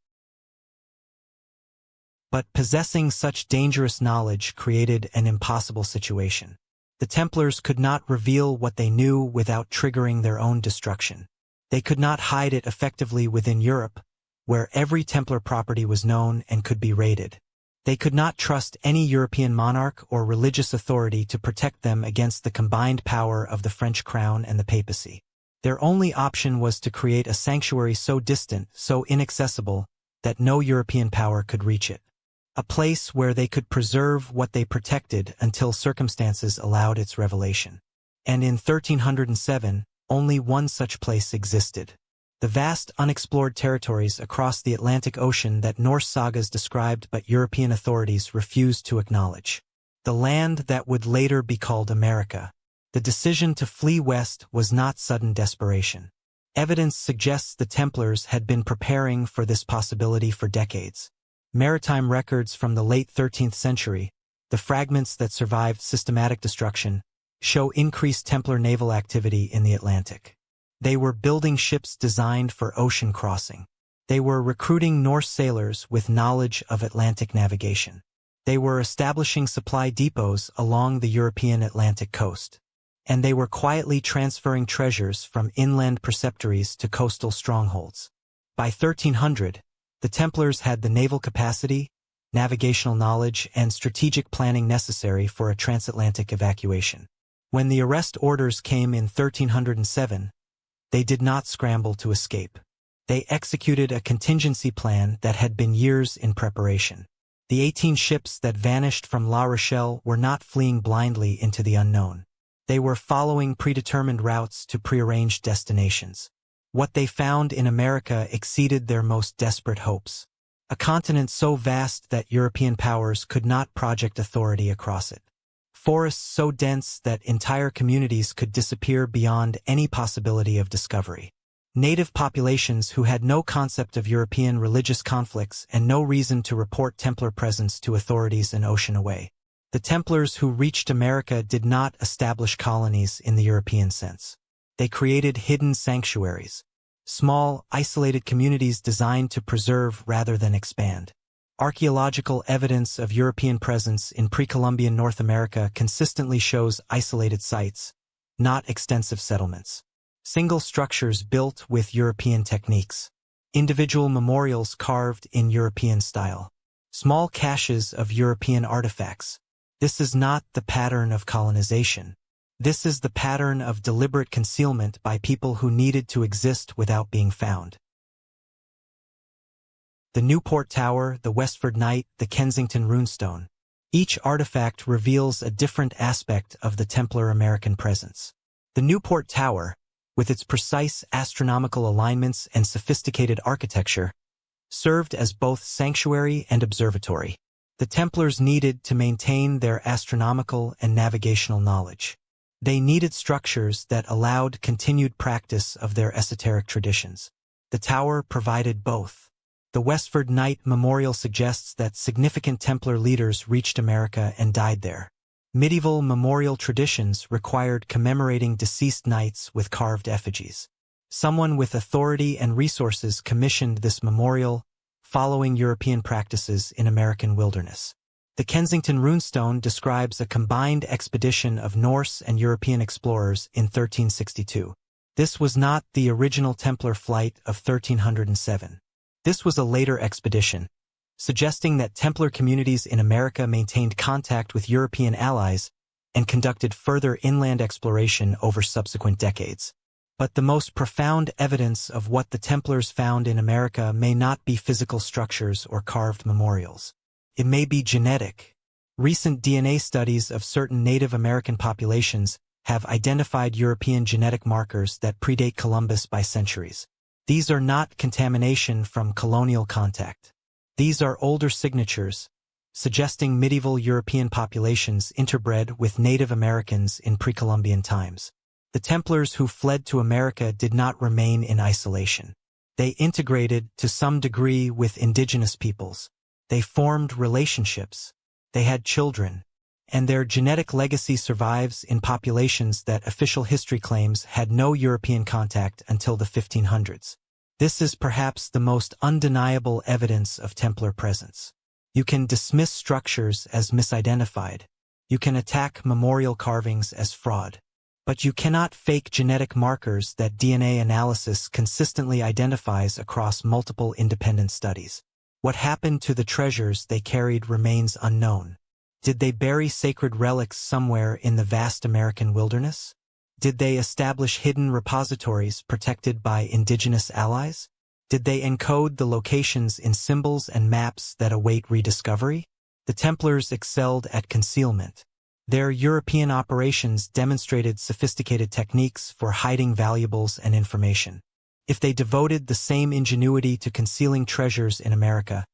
But possessing such dangerous knowledge created an impossible situation. The Templars could not reveal what they knew without triggering their own destruction. They could not hide it effectively within Europe, where every Templar property was known and could be raided. They could not trust any European monarch or religious authority to protect them against the combined power of the French crown and the papacy. Their only option was to create a sanctuary so distant, so inaccessible, that no European power could reach it. A place where they could preserve what they protected until circumstances allowed its revelation. And in 1307, only one such place existed. The vast unexplored territories across the Atlantic Ocean that Norse sagas described but European authorities refused to acknowledge. The land that would later be called America. The decision to flee west was not sudden desperation. Evidence suggests the Templars had been preparing for this possibility for decades. Maritime records from the late 13th century, the fragments that survived systematic destruction, show increased Templar naval activity in the Atlantic. They were building ships designed for ocean crossing. They were recruiting Norse sailors with knowledge of Atlantic navigation. They were establishing supply depots along the European Atlantic coast. And they were quietly transferring treasures from inland preceptories to coastal strongholds. By 1300, the Templars had the naval capacity, navigational knowledge, and strategic planning necessary for a transatlantic evacuation. When the arrest orders came in 1307, they did not scramble to escape. They executed a contingency plan that had been years in preparation. The 18 ships that vanished from La Rochelle were not fleeing blindly into the unknown. They were following predetermined routes to prearranged destinations. What they found in America exceeded their most desperate hopes. A continent so vast that European powers could not project authority across it. Forests so dense that entire communities could disappear beyond any possibility of discovery. Native populations who had no concept of European religious conflicts and no reason to report Templar presence to authorities an ocean away. The Templars who reached America did not establish colonies in the European sense. They created hidden sanctuaries, small, isolated communities designed to preserve rather than expand. Archaeological evidence of European presence in pre-Columbian North America consistently shows isolated sites, not extensive settlements. Single structures built with European techniques. Individual memorials carved in European style. Small caches of European artifacts. This is not the pattern of colonization. This is the pattern of deliberate concealment by people who needed to exist without being found. The Newport Tower, the Westford Knight, the Kensington Runestone. Each artifact reveals a different aspect of the Templar American presence. The Newport Tower, with its precise astronomical alignments and sophisticated architecture, served as both sanctuary and observatory. The Templars needed to maintain their astronomical and navigational knowledge. They needed structures that allowed continued practice of their esoteric traditions. The tower provided both. The Westford Knight memorial suggests that significant Templar leaders reached America and died there. Medieval memorial traditions required commemorating deceased knights with carved effigies. Someone with authority and resources commissioned this memorial, following European practices in American wilderness. The Kensington Runestone describes a combined expedition of Norse and European explorers in 1362. This was not the original Templar flight of 1307. This was a later expedition, suggesting that Templar communities in America maintained contact with European allies and conducted further inland exploration over subsequent decades. But the most profound evidence of what the Templars found in America may not be physical structures or carved memorials. It may be genetic. Recent DNA studies of certain Native American populations have identified European genetic markers that predate Columbus by centuries. These are not contamination from colonial contact. These are older signatures, suggesting medieval European populations interbred with Native Americans in pre-Columbian times. The Templars who fled to America did not remain in isolation. They integrated to some degree with indigenous peoples. They formed relationships. They had children. And their genetic legacy survives in populations that official history claims had no European contact until the 1500s. This is perhaps the most undeniable evidence of Templar presence. You can dismiss structures as misidentified. You can attack memorial carvings as fraud. But you cannot fake genetic markers that DNA analysis consistently identifies across multiple independent studies. What happened to the treasures they carried remains unknown. Did they bury sacred relics somewhere in the vast American wilderness? Did they establish hidden repositories protected by indigenous allies? Did they encode the locations in symbols and maps that await rediscovery? The Templars excelled at concealment. Their European operations demonstrated sophisticated techniques for hiding valuables and information. If they devoted the same ingenuity to concealing treasures in America,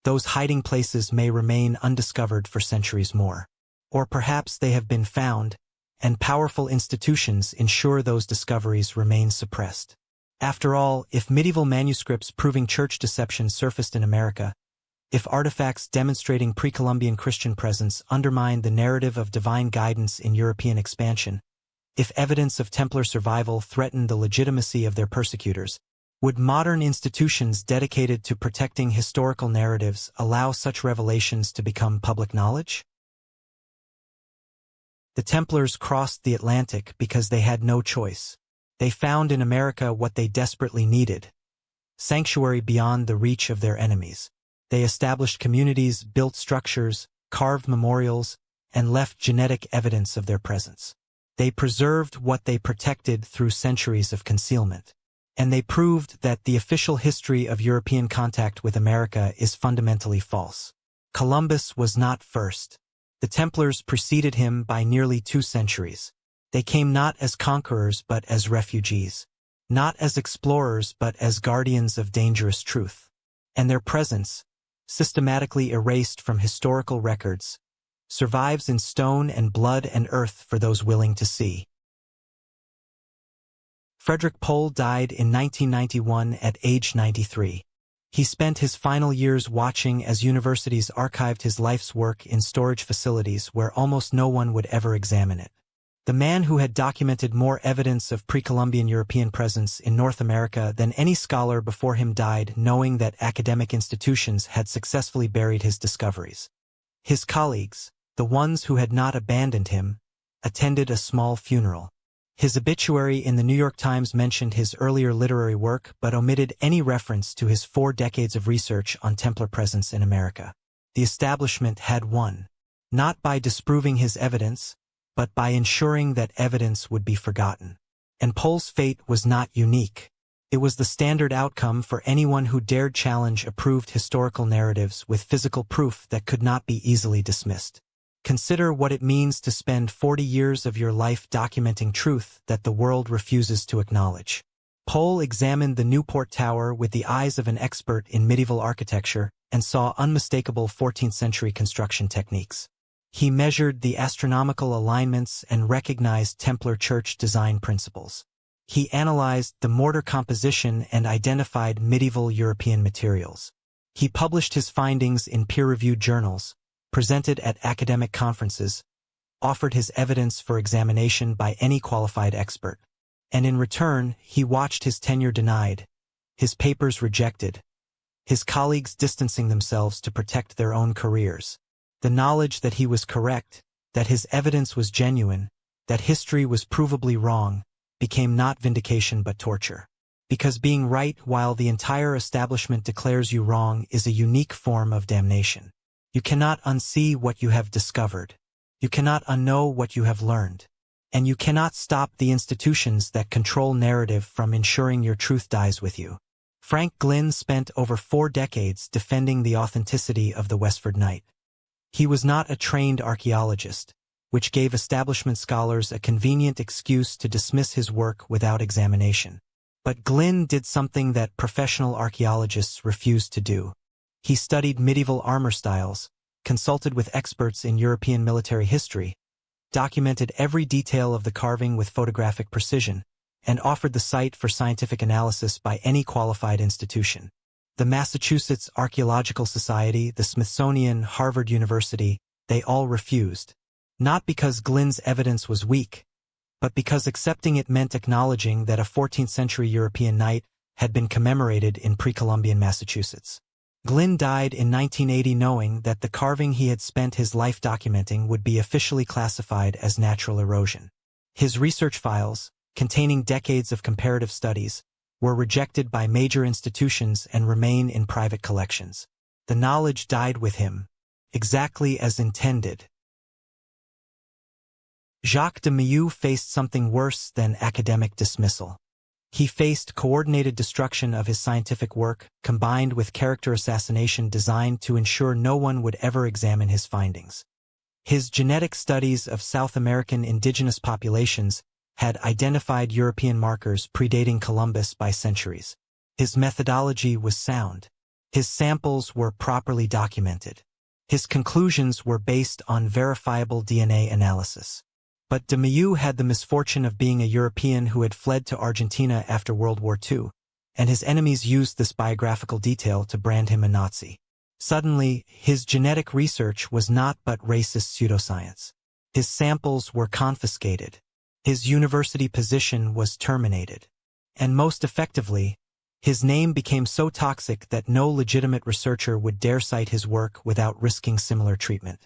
those hiding places may remain undiscovered for centuries more. Or perhaps they have been found, and powerful institutions ensure those discoveries remain suppressed. After all, if medieval manuscripts proving church deception surfaced in America, if artifacts demonstrating pre-Columbian Christian presence undermined the narrative of divine guidance in European expansion, if evidence of Templar survival threatened the legitimacy of their persecutors, would modern institutions dedicated to protecting historical narratives allow such revelations to become public knowledge? The Templars crossed the Atlantic because they had no choice. They found in America what they desperately needed: sanctuary beyond the reach of their enemies. They established communities, built structures, carved memorials, and left genetic evidence of their presence. They preserved what they protected through centuries of concealment. And they proved that the official history of European contact with America is fundamentally false. Columbus was not first. The Templars preceded him by nearly 2 centuries. They came not as conquerors but as refugees, not as explorers but as guardians of dangerous truth. And their presence, systematically erased from historical records, survives in stone and blood and earth for those willing to see. Frederick Pohl died in 1991 at age 93. He spent his final years watching as universities archived his life's work in storage facilities where almost no one would ever examine it. The man who had documented more evidence of pre-Columbian European presence in North America than any scholar before him died knowing that academic institutions had successfully buried his discoveries. His colleagues, the ones who had not abandoned him, attended a small funeral. His obituary in the New York Times mentioned his earlier literary work but omitted any reference to his 4 decades of research on Templar presence in America. The establishment had won, not by disproving his evidence, but by ensuring that evidence would be forgotten. And Pohl's fate was not unique. It was the standard outcome for anyone who dared challenge approved historical narratives with physical proof that could not be easily dismissed. Consider what it means to spend 40 years of your life documenting truth that the world refuses to acknowledge. Pohl examined the Newport Tower with the eyes of an expert in medieval architecture and saw unmistakable 14th-century construction techniques. He measured the astronomical alignments and recognized Templar church design principles. He analyzed the mortar composition and identified medieval European materials. He published his findings in peer-reviewed journals, presented at academic conferences, offered his evidence for examination by any qualified expert. And in return, he watched his tenure denied, his papers rejected, his colleagues distancing themselves to protect their own careers. The knowledge that he was correct, that his evidence was genuine, that history was provably wrong, became not vindication but torture. Because being right while the entire establishment declares you wrong is a unique form of damnation. You cannot unsee what you have discovered. You cannot unknow what you have learned. And you cannot stop the institutions that control narrative from ensuring your truth dies with you. Frank Glynn spent over 4 decades defending the authenticity of the Westford Knight. He was not a trained archaeologist, which gave establishment scholars a convenient excuse to dismiss his work without examination. But Glynn did something that professional archaeologists refused to do. He studied medieval armor styles, consulted with experts in European military history, documented every detail of the carving with photographic precision, and offered the site for scientific analysis by any qualified institution. The Massachusetts Archaeological Society, the Smithsonian, Harvard University, they all refused. Not because Glynn's evidence was weak, but because accepting it meant acknowledging that a 14th-century European knight had been commemorated in pre-Columbian Massachusetts. Glynn died in 1980 knowing that the carving he had spent his life documenting would be officially classified as natural erosion. His research files, containing decades of comparative studies, were rejected by major institutions and remain in private collections. The knowledge died with him, exactly as intended. Jacques de Mieux faced something worse than academic dismissal. He faced coordinated destruction of his scientific work, combined with character assassination designed to ensure no one would ever examine his findings. His genetic studies of South American indigenous populations had identified European markers predating Columbus by centuries. His methodology was sound. His samples were properly documented. His conclusions were based on verifiable DNA analysis. But de Mieux had the misfortune of being a European who had fled to Argentina after World War II, and his enemies used this biographical detail to brand him a Nazi. Suddenly, his genetic research was not but racist pseudoscience. His samples were confiscated. His university position was terminated. And most effectively, his name became so toxic that no legitimate researcher would dare cite his work without risking similar treatment.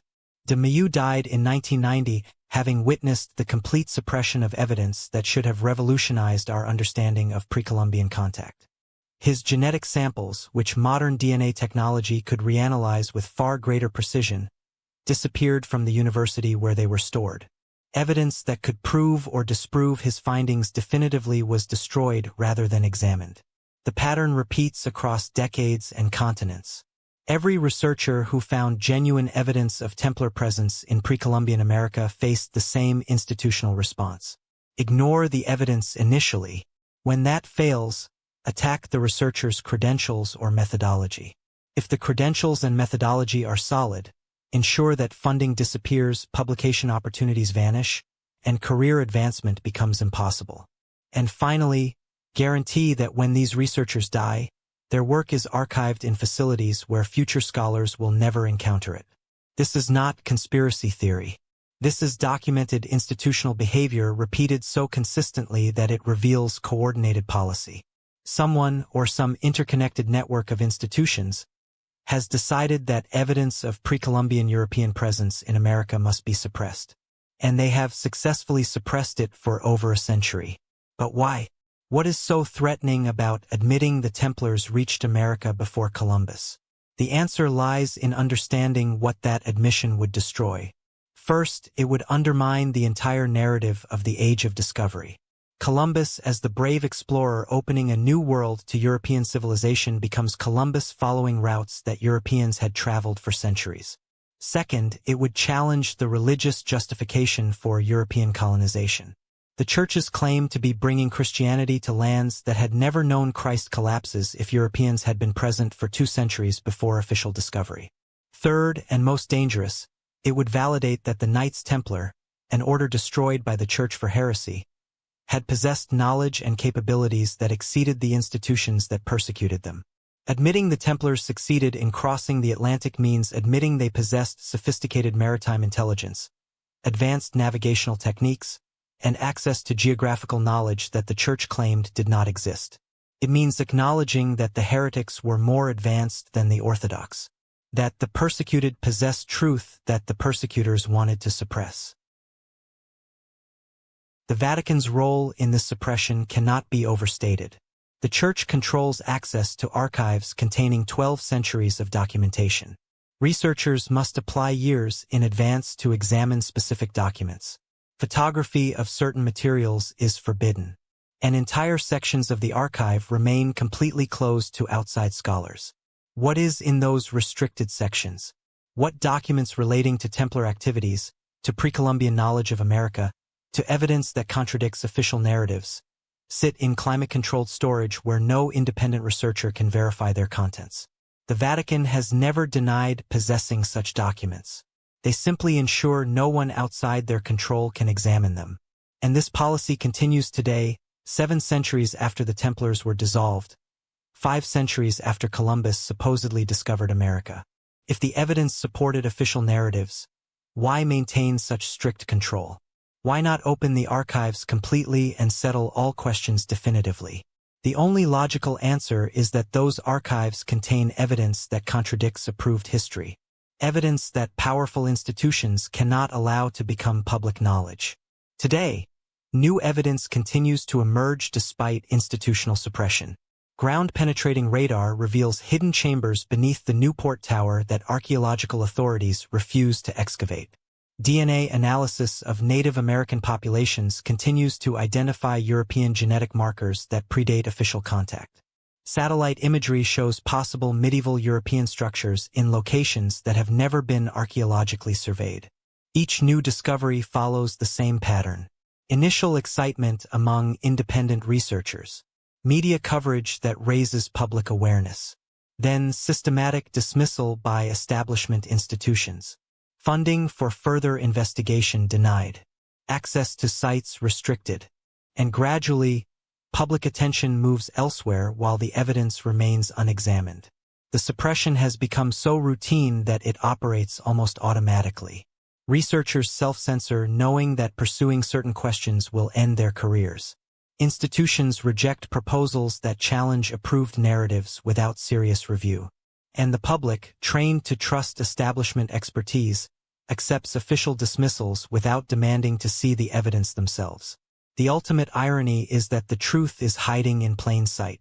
De Mieux died in 1990, having witnessed the complete suppression of evidence that should have revolutionized our understanding of pre-Columbian contact. His genetic samples, which modern DNA technology could reanalyze with far greater precision, disappeared from the university where they were stored. Evidence that could prove or disprove his findings definitively was destroyed rather than examined. The pattern repeats across decades and continents. Every researcher who found genuine evidence of Templar presence in pre-Columbian America faced the same institutional response. Ignore the evidence initially. When that fails, attack the researcher's credentials or methodology. If the credentials and methodology are solid, ensure that funding disappears, publication opportunities vanish, and career advancement becomes impossible. And finally, guarantee that when these researchers die, their work is archived in facilities where future scholars will never encounter it. This is not conspiracy theory. This is documented institutional behavior repeated so consistently that it reveals coordinated policy. Someone or some interconnected network of institutions has decided that evidence of pre-Columbian European presence in America must be suppressed. And they have successfully suppressed it for over a century. But why? What is so threatening about admitting the Templars reached America before Columbus? The answer lies in understanding what that admission would destroy. First, it would undermine the entire narrative of the Age of Discovery. Columbus as the brave explorer opening a new world to European civilization becomes Columbus following routes that Europeans had traveled for centuries. Second, it would challenge the religious justification for European colonization. The church's claim to be bringing Christianity to lands that had never known Christ collapses if Europeans had been present for 2 centuries before official discovery. Third, and most dangerous, It would validate that the Knights Templar, an order destroyed by the Church for heresy, had possessed knowledge and capabilities that exceeded the institutions that persecuted them. Admitting the Templars succeeded in crossing the Atlantic means admitting they possessed sophisticated maritime intelligence, advanced navigational techniques, and access to geographical knowledge that the Church claimed did not exist. It means acknowledging that the heretics were more advanced than the Orthodox, that the persecuted possessed truth that the persecutors wanted to suppress. The Vatican's role in this suppression cannot be overstated. The Church controls access to archives containing 12 centuries of documentation. Researchers must apply years in advance to examine specific documents. Photography of certain materials is forbidden, and entire sections of the archive remain completely closed to outside scholars. What is in those restricted sections? What documents relating to Templar activities, to pre-Columbian knowledge of America, to evidence that contradicts official narratives, sit in climate-controlled storage where no independent researcher can verify their contents? The Vatican has never denied possessing such documents. They simply ensure no one outside their control can examine them. And this policy continues today, 7 centuries after the Templars were dissolved, 5 centuries after Columbus supposedly discovered America. If the evidence supported official narratives, why maintain such strict control? Why not open the archives completely and settle all questions definitively? The only logical answer is that those archives contain evidence that contradicts approved history, evidence that powerful institutions cannot allow to become public knowledge. Today, new evidence continues to emerge despite institutional suppression. Ground-penetrating radar reveals hidden chambers beneath the Newport Tower that archaeological authorities refuse to excavate. DNA analysis of Native American populations continues to identify European genetic markers that predate official contact. Satellite imagery shows possible medieval European structures in locations that have never been archaeologically surveyed. Each new discovery follows the same pattern. Initial excitement among independent researchers, media coverage that raises public awareness, then systematic dismissal by establishment institutions. Funding for further investigation denied, access to sites restricted, and gradually, public attention moves elsewhere while the evidence remains unexamined. The suppression has become so routine that it operates almost automatically. Researchers self-censor knowing that pursuing certain questions will end their careers. Institutions reject proposals that challenge approved narratives without serious review. And the public, trained to trust establishment expertise, accepts official dismissals without demanding to see the evidence themselves. The ultimate irony is that the truth is hiding in plain sight.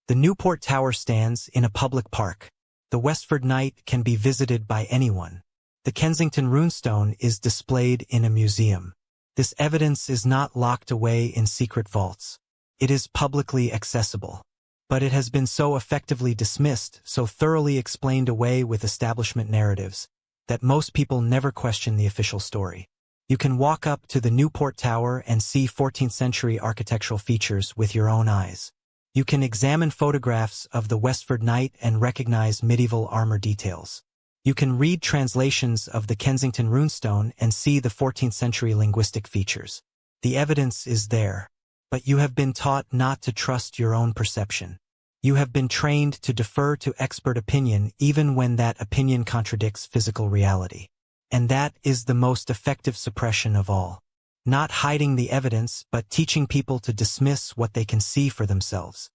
The Newport Tower stands in a public park. The Westford Knight can be visited by anyone. The Kensington Runestone is displayed in a museum. This evidence is not locked away in secret vaults. It is publicly accessible. But it has been so effectively dismissed, so thoroughly explained away with establishment narratives, that most people never question the official story. You can walk up to the Newport Tower and see 14th-century architectural features with your own eyes. You can examine photographs of the Westford Knight and recognize medieval armor details. You can read translations of the Kensington Runestone and see the 14th-century linguistic features. The evidence is there. But you have been taught not to trust your own perception. You have been trained to defer to expert opinion even when that opinion contradicts physical reality. And that is the most effective suppression of all. Not hiding the evidence, but teaching people to dismiss what they can see for themselves.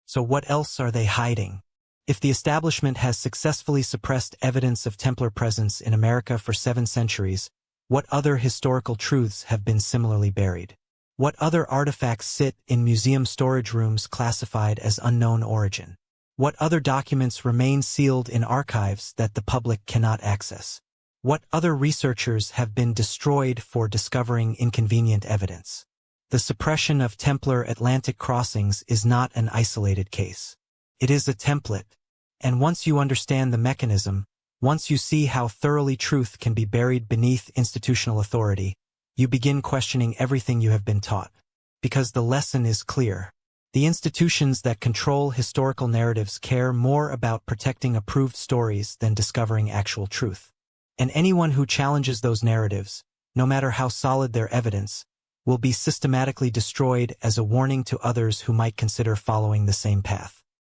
So what else are they hiding? If the establishment has successfully suppressed evidence of Templar presence in America for 7 centuries, what other historical truths have been similarly buried? What other artifacts sit in museum storage rooms classified as unknown origin? What other documents remain sealed in archives that the public cannot access? What other researchers have been destroyed for discovering inconvenient evidence? The suppression of Templar Atlantic crossings is not an isolated case. It is a template, and once you understand the mechanism, once you see how thoroughly truth can be buried beneath institutional authority, you begin questioning everything you have been taught. Because the lesson is clear. The institutions that control historical narratives care more about protecting approved stories than discovering actual truth. And anyone who challenges those narratives, no matter how solid their evidence, will be systematically destroyed as a warning to others who might consider following the same path.